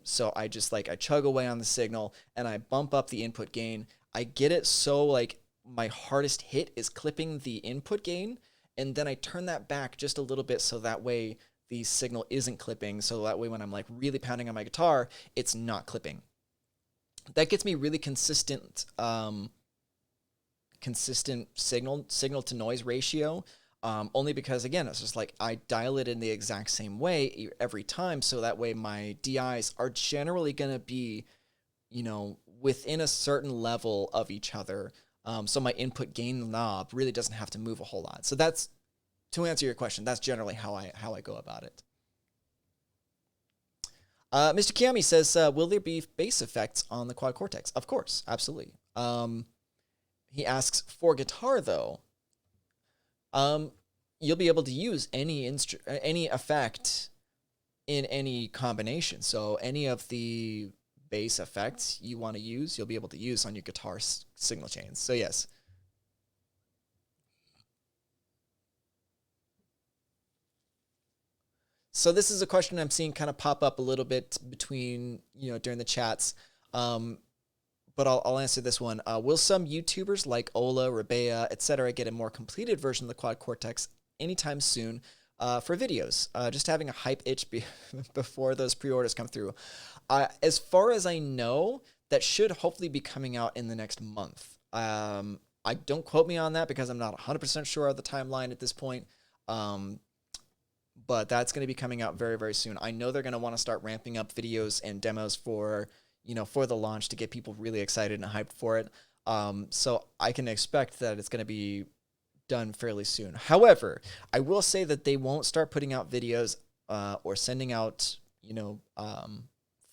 So I just like, I chug away on the signal and I bump up the input gain. I get it so like my hardest hit is clipping the input gain, and then I turn that back just a little bit so that way the signal isn't clipping, so that way when I'm like really pounding on my guitar, it's not clipping. That gets me really consistent signal to noise ratio, only because, again, it's just like I dial it in the exact same way every time, so that way my DIs are generally going to be, you know, within a certain level of each other. So my input gain knob really doesn't have to move a whole lot. So that's, to answer your question, that's generally how I go about it. Mr. Kiami says, will there be bass effects on the Quad Cortex? Of course, absolutely. He asks, for guitar though, you'll be able to use any effect in any combination. So any of the bass effects you want to use, you'll be able to use on your guitar signal chains. So yes. So this is a question I'm seeing kind of pop up a little bit between, you know, during the chats. But I'll answer this one. Will some YouTubers like Ola, Rebea, etc. get a more completed version of the Quad Cortex anytime soon for videos? Just having a hype itch before those pre-orders come through. As far as I know, that should hopefully be coming out in the next month. I don't quote me on that because I'm not 100% sure of the timeline at this point. But that's going to be coming out very, very soon. I know they're going to want to start ramping up videos and demos for, you know, for the launch to get people really excited and hyped for it. So I can expect that it's going to be done fairly soon. However, I will say that they won't start putting out videos or sending out, you know,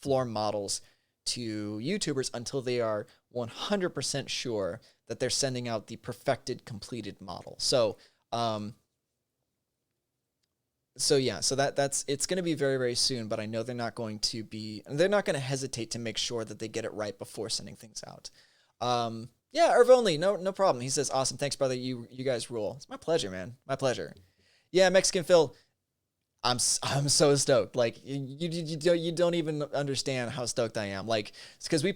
floor models to YouTubers until they are 100% sure that they're sending out the perfected, completed model. So, that's it's going to be very, very soon, but I know they're not going to hesitate to make sure that they get it right before sending things out. Yeah, Irv Only, no problem. He says, awesome, thanks, brother. You guys rule. It's my pleasure, man. My pleasure. Yeah, Mexican Phil, I'm so stoked. Like you don't even understand how stoked I am. Like, it's because I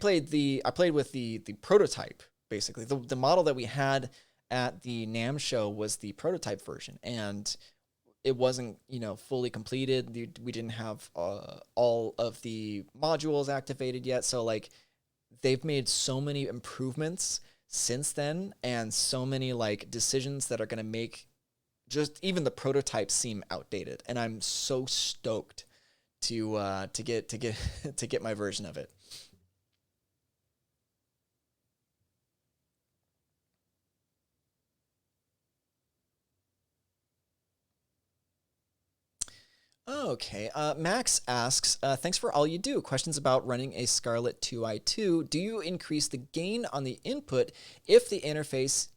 played with the prototype, basically. The model that we had at the NAMM show was the prototype version, and it wasn't, you know, fully completed. We didn't have all of the modules activated yet. So like, they've made so many improvements since then, and so many like decisions that are going to make just even the prototype seem outdated. And I'm so stoked to get my version of it. Okay, Max asks, thanks for all you do. Questions about running a Scarlett 2i2. Do you increase the gain on the input if the interface,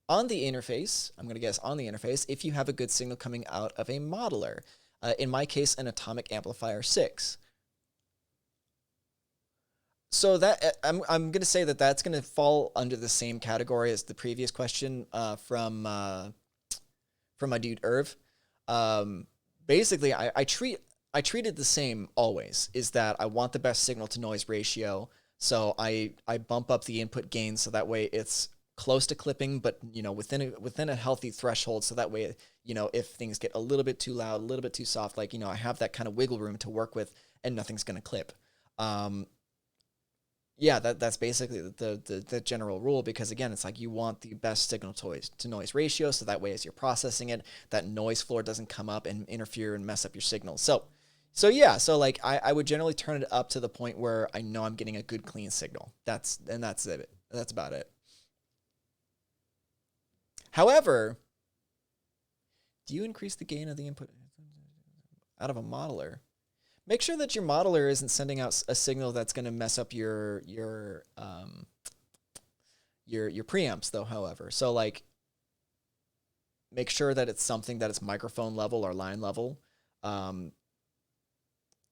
I'm going to guess on the interface, if you have a good signal coming out of a modeler? In my case, an Atomic Amplifier 6. So that I'm going to say that that's going to fall under the same category as the previous question from my dude Irv. Basically, I treat it the same always, is that I want the best signal to noise ratio. So I bump up the input gain so that way it's close to clipping, but, you know, within a healthy threshold. So that way, you know, if things get a little bit too loud, a little bit too soft, like, you know, I have that kind of wiggle room to work with and nothing's going to clip. Yeah, that's basically the general rule, because again, it's like you want the best signal to noise ratio, so that way as you're processing it, that noise floor doesn't come up and interfere and mess up your signal. So So yeah, so like I would generally turn it up to the point where I know I'm getting a good clean signal. That's it. That's about it. However, do you increase the gain of the input out of a modeler? Make sure that your modeler isn't sending out a signal that's going to mess up your preamps though. However, so like make sure that it's something that it's microphone level or line level.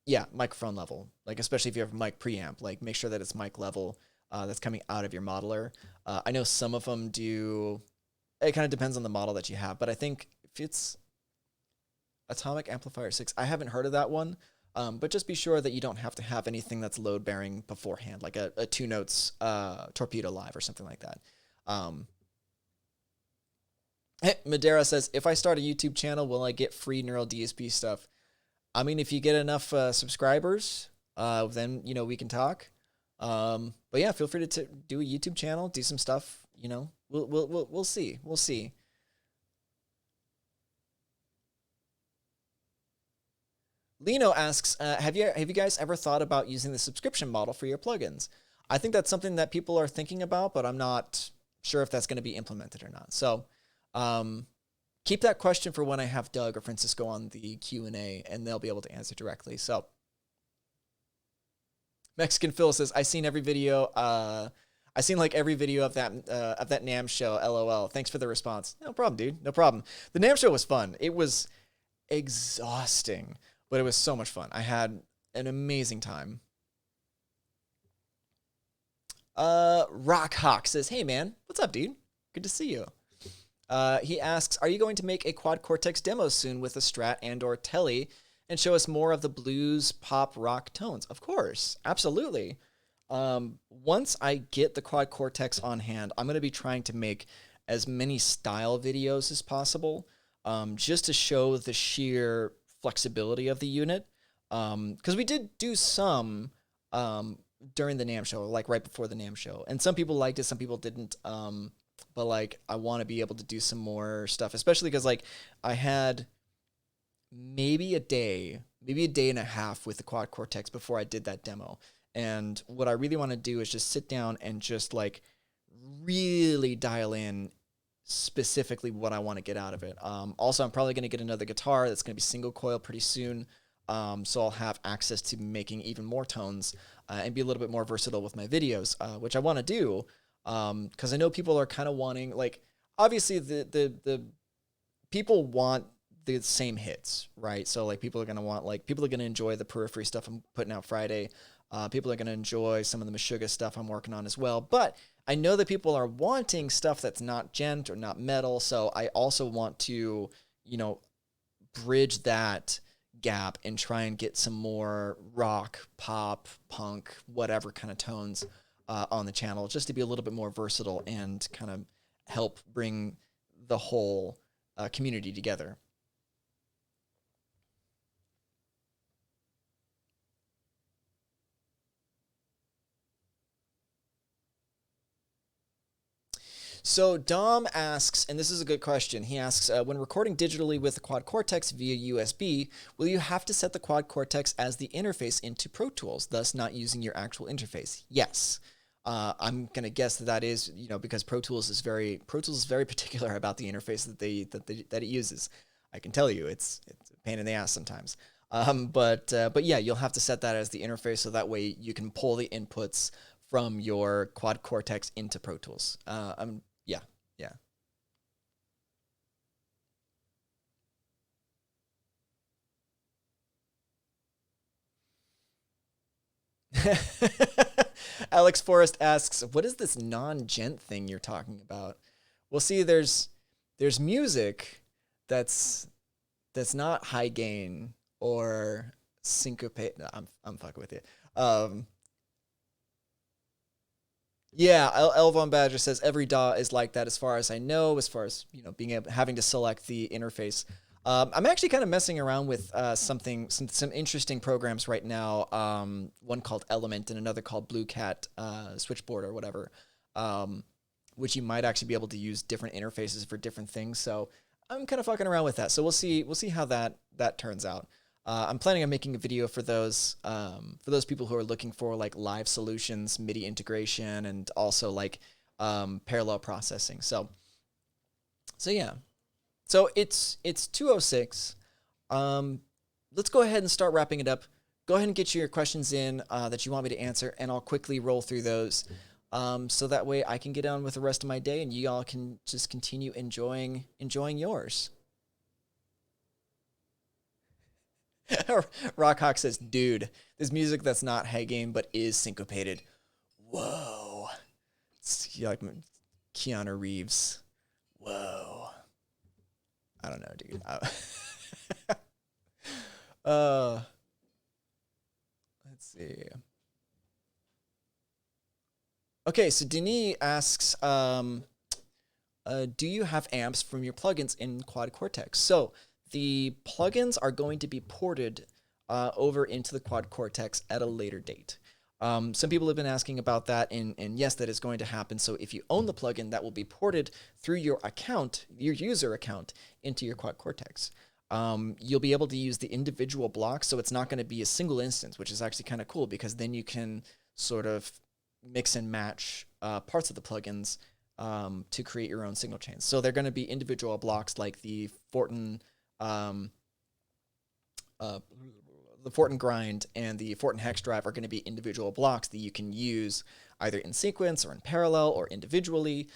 Yeah, microphone level. Like especially if you have mic preamp, like make sure that it's mic level that's coming out of your modeler. I know some of them do. It kind of depends on the model that you have, but I think if it's Atomic Amplifier 6, I haven't heard of that one. But just be sure that you don't have to have anything that's load bearing beforehand, like a 2 notes torpedo live or something like that. Madera says, if I start a YouTube channel, will I get free neural DSP stuff? I mean, if you get enough subscribers, then, you know, we can talk. But yeah, feel free to do a YouTube channel, do some stuff, you know, we'll see. We'll see. Lino asks, have you guys ever thought about using the subscription model for your plugins? I think that's something that people are thinking about, but I'm not sure if that's going to be implemented or not. So keep that question for when I have Doug or Francisco on the Q&A, and they'll be able to answer directly. So Mexican Phil says, I seen every video. I seen like every video of that NAMM show. LOL. Thanks for the response. No problem, dude. No problem. The NAMM show was fun. It was exhausting, but it was so much fun. I had an amazing time. Rock Hawk says, hey man, what's up, dude? Good to see you. He asks, are you going to make a quad Cortex demo soon with a Strat and or Tele and show us more of the blues, pop, rock tones? Of course, absolutely. Once I get the quad Cortex on hand, I'm going to be trying to make as many style videos as possible, just to show the sheer flexibility of the unit. Because we did do some during the NAMM show, like right before the NAMM show, and some people liked it, some people didn't. But like I want to be able to do some more stuff, especially because like I had maybe a day and a half with the quad Cortex before I did that demo. And what I really want to do is just sit down and just like really dial in specifically what I want to get out of it. Also, I'm probably going to get another guitar that's going to be single coil pretty soon. So I'll have access to making even more tones and be a little bit more versatile with my videos, which I want to do. Because I know people are kind of wanting, like, obviously the people want the same hits, right? So like people are going to enjoy the periphery stuff I'm putting out Friday. People are going to enjoy some of the Meshuggah stuff I'm working on as well. But I know that people are wanting stuff that's not gent or not metal. So I also want to, you know, bridge that gap and try and get some more rock, pop, punk, whatever kind of tones on the channel, just to be a little bit more versatile and kind of help bring the whole community together. So Dom asks, and this is a good question, he asks, when recording digitally with the Quad Cortex via USB, will you have to set the Quad Cortex as the interface into Pro Tools, thus not using your actual interface? Yes. I'm going to guess that is, you know, because Pro Tools is very particular about the interface that it uses. I can tell you it's a pain in the ass sometimes. But yeah, you'll have to set that as the interface so that way you can pull the inputs from your Quad Cortex into Pro Tools. Yeah. Alex Forrest asks, what is this non-gent thing you're talking about? Well, see, there's music that's not high gain or syncopate. No, I'm fucking with you. Yeah, Elavon Badger says every DAW is like that as far as I know, as far as, you know, having to select the interface. I'm actually kind of messing around with some interesting programs right now. One called Element and another called Blue Cat Switchboard or whatever, which you might actually be able to use different interfaces for different things. So I'm kind of fucking around with that. So we'll see how that turns out. I'm planning on making a video for those people who are looking for like live solutions, MIDI integration, and also like parallel processing. So yeah. So it's 2:06. Let's go ahead and start wrapping it up. Go ahead and get your questions in that you want me to answer, and I'll quickly roll through those. So that way I can get on with the rest of my day, and you all can just continue enjoying yours. Rockhawk says, dude, there's music that's not high gain but is syncopated. Whoa. It's like Keanu Reeves. Whoa. I don't know, dude. Let's see. Okay, so Denis asks, do you have amps from your plugins in Quad Cortex? So the plugins are going to be ported over into the Quad Cortex at a later date. Some people have been asking about that, and yes, that is going to happen. So if you own the plugin, that will be ported through your account, your user account, into your Quad Cortex. You'll be able to use the individual blocks, so it's not going to be a single instance, which is actually kind of cool because then you can sort of mix and match parts of the plugins to create your own signal chains. So they're going to be individual blocks like the Fortin grind and the Fortin hex drive are going to be individual blocks that you can use either in sequence or in parallel or individually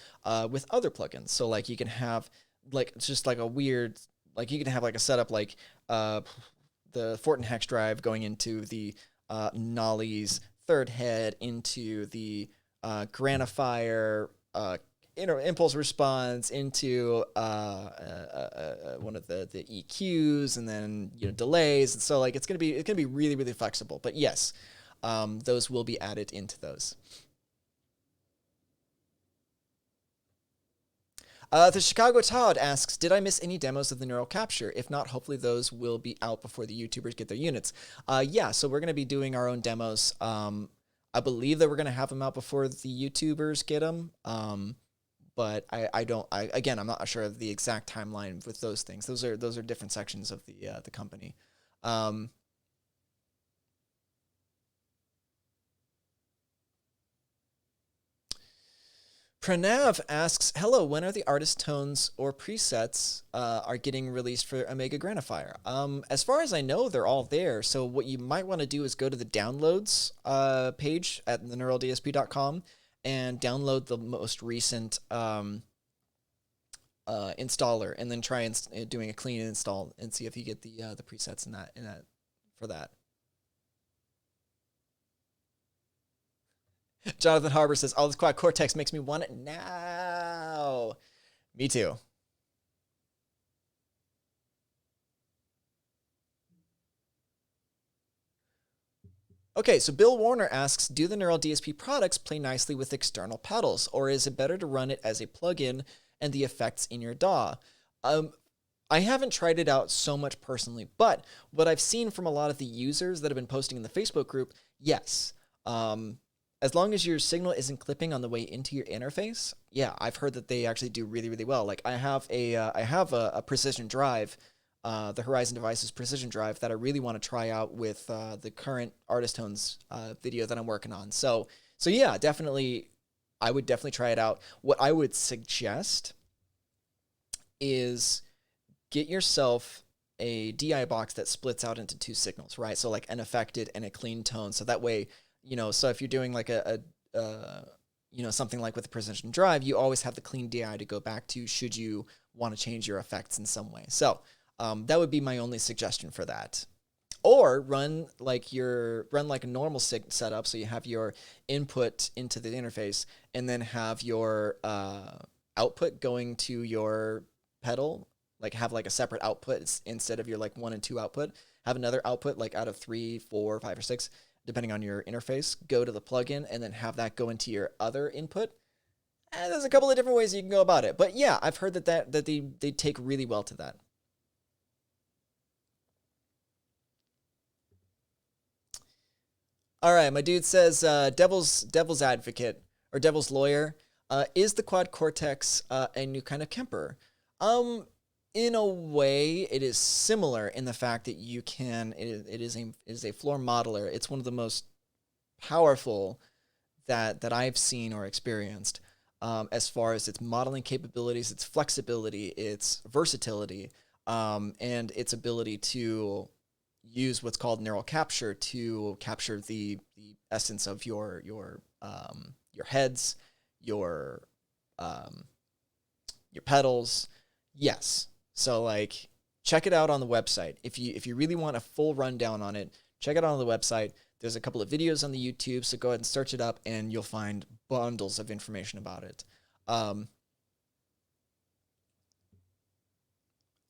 with other plugins. So like you can have like just like a weird, like you can have like a setup like the Fortin hex drive going into the Nolly's third head into the granifier impulse response into one of the EQs, and then delays. And so like it's gonna be really, really flexible. But yes, those will be added into those. The Chicago Todd asks, did I miss any demos of the neural capture? If not, hopefully those will be out before the YouTubers get their units. Yeah, so we're going to be doing our own demos. I believe that we're going to have them out before the YouTubers get them. But again, I'm not sure of the exact timeline with those things. Those are different sections of the company. Pranav asks, hello, when are the artist tones or presets are getting released for Omega Granifier? As far as I know, they're all there. So what you might want to do is go to the downloads page at theneuraldsp.com and download the most recent installer, and then try doing a clean install and see if you get the presets in that for that. Jonathan Harbour says, oh, this Quad Cortex makes me want it now. Me too. Okay, so Bill Warner asks, do the Neural DSP products play nicely with external pedals, or is it better to run it as a plugin and the effects in your DAW? I haven't tried it out so much personally, but what I've seen from a lot of the users that have been posting in the Facebook group, yes. As long as your signal isn't clipping on the way into your interface, yeah, I've heard that they actually do really, really well. Like I have a precision drive, the Horizon Devices precision drive that I really want to try out with the current Artist Tones video that I'm working on. So yeah, definitely, I would definitely try it out. What I would suggest is get yourself a DI box that splits out into two signals, right? So like an affected and a clean tone. So that way, so if you're doing like something like with a precision drive, you always have the clean DI to go back to should you want to change your effects in some way. So that would be my only suggestion for that. Or run like a normal setup, so you have your input into the interface, and then have your output going to your pedal. Like have like a separate output instead of your like 1 and 2 output. Have another output like out of 3, 4, 5, or 6. Depending on your interface, go to the plugin and then have that go into your other input. And there's a couple of different ways you can go about it. But yeah, I've heard that they take really well to that. All right, my dude says, devil's advocate or devil's lawyer, is the Quad Cortex a new kind of Kemper? in a way, it is similar in the fact that you can. It is a floor modeler. It's one of the most powerful that I've seen or experienced, as far as its modeling capabilities, its flexibility, its versatility, and its ability to use what's called neural capture to capture the essence of your heads, your pedals. Yes. So like check it out on the website. If you really want a full rundown on it, check it out on the website. There's a couple of videos on the YouTube, so go ahead and search it up and you'll find bundles of information about it.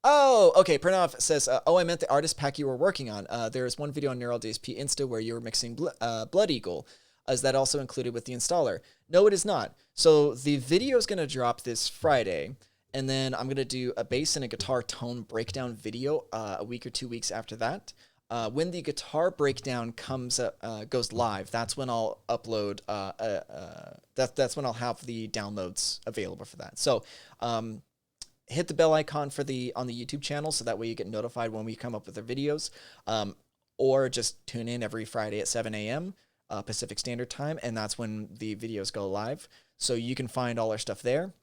Oh, okay. Pranav says, oh, I meant the artist pack you were working on. There's one video on Neural DSP Insta where you were mixing Blood Eagle. Is that also included with the installer? No, it is not. So the video is going to drop this Friday. And then I'm going to do a bass and a guitar tone breakdown video a week or 2 weeks after that. When the guitar breakdown goes live, that's when I'll upload. That's when I'll have the downloads available for that. So hit the bell icon on the YouTube channel so that way you get notified when we come up with our videos. Or just tune in every Friday at 7 a.m. Pacific Standard Time, and that's when the videos go live. So you can find all our stuff there.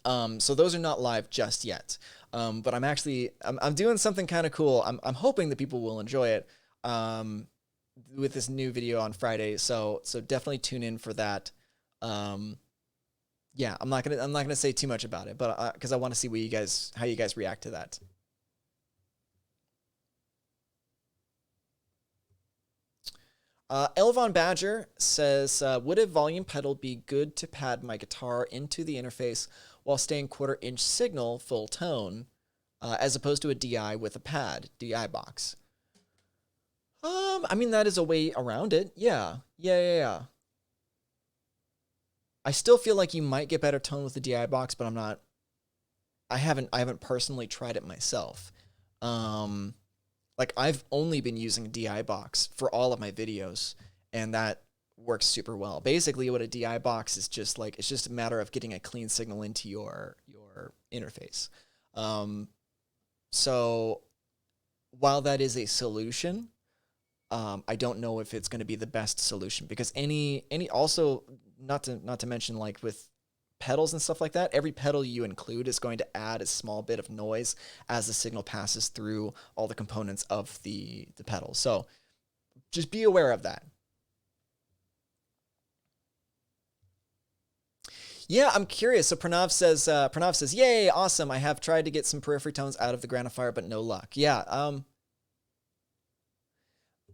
So those are not live just yet. But I'm doing something kind of cool. I'm hoping that people will enjoy it, with this new video on Friday. So definitely tune in for that. Yeah, I'm not gonna say too much about it, but because I want to see how you guys react to that. Elavon Badger says, would a volume pedal be good to pad my guitar into the interface while staying 1/4 inch signal full tone, as opposed to a DI with a pad, DI box? I mean, that is a way around it. Yeah. I still feel like you might get better tone with the DI box, but I haven't personally tried it myself. Like I've only been using DI box for all of my videos, and that works super well. Basically, what a DI box is it's just a matter of getting a clean signal into your interface. So while that is a solution, I don't know if it's going to be the best solution, because also not to mention, like with pedals and stuff like that, every pedal you include is going to add a small bit of noise as the signal passes through all the components of the pedal. So just be aware of that. Yeah, I'm curious. So Pranav says, yay, awesome. I have tried to get some periphery tones out of the Granifier, but no luck. Yeah.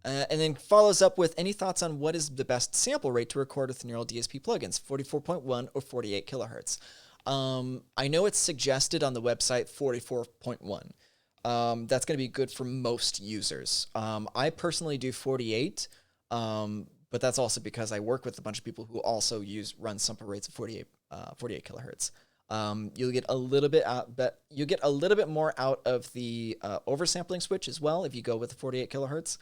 And then follows up with, any thoughts on what is the best sample rate to record with Neural DSP plugins, 44.1 or 48 kilohertz? I know it's suggested on the website 44.1. That's going to be good for most users. I personally do 48, but that's also because I work with a bunch of people who also run sample rates of 48 kilohertz. You'll get a little bit out, but you get a little bit more out of the oversampling switch as well if you go with the 48 kilohertz.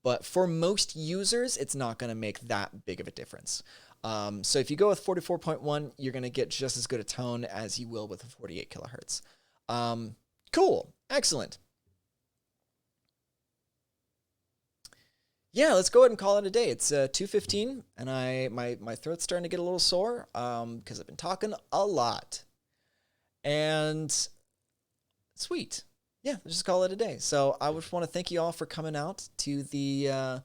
But for most users, it's not going to make that big of a difference. So if you go with 44.1, you're going to get just as good a tone as you will with the 48 kilohertz. Cool. Excellent. Yeah, let's go ahead and call it a day. It's 2:15, and my throat's starting to get a little sore because I've been talking a lot. And sweet. Yeah, let's just call it a day. So I just want to thank you all for coming out to the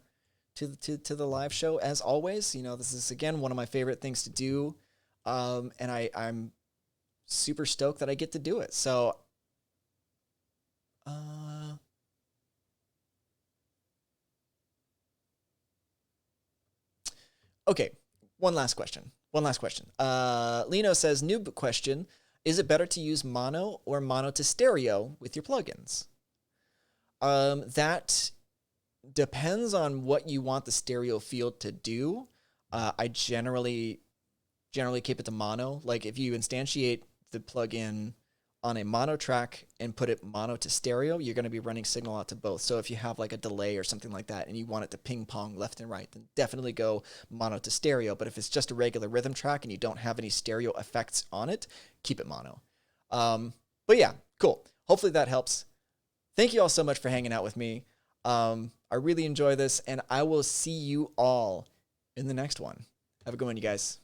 to the live show. As always, this is again one of my favorite things to do, and I'm super stoked that I get to do it. So. Okay, one last question. Lino says, new question, is it better to use mono or mono to stereo with your plugins? That depends on what you want the stereo field to do. I generally keep it to mono. Like if you instantiate the plugin on a mono track and put it mono to stereo, you're going to be running signal out to both. So if you have like a delay or something like that and you want it to ping pong left and right, then definitely go mono to stereo. But if it's just a regular rhythm track and you don't have any stereo effects on it, keep it mono. But yeah, cool. Hopefully that helps. Thank you all so much for hanging out with me. I really enjoy this, and I will see you all in the next one. Have a good one, you guys.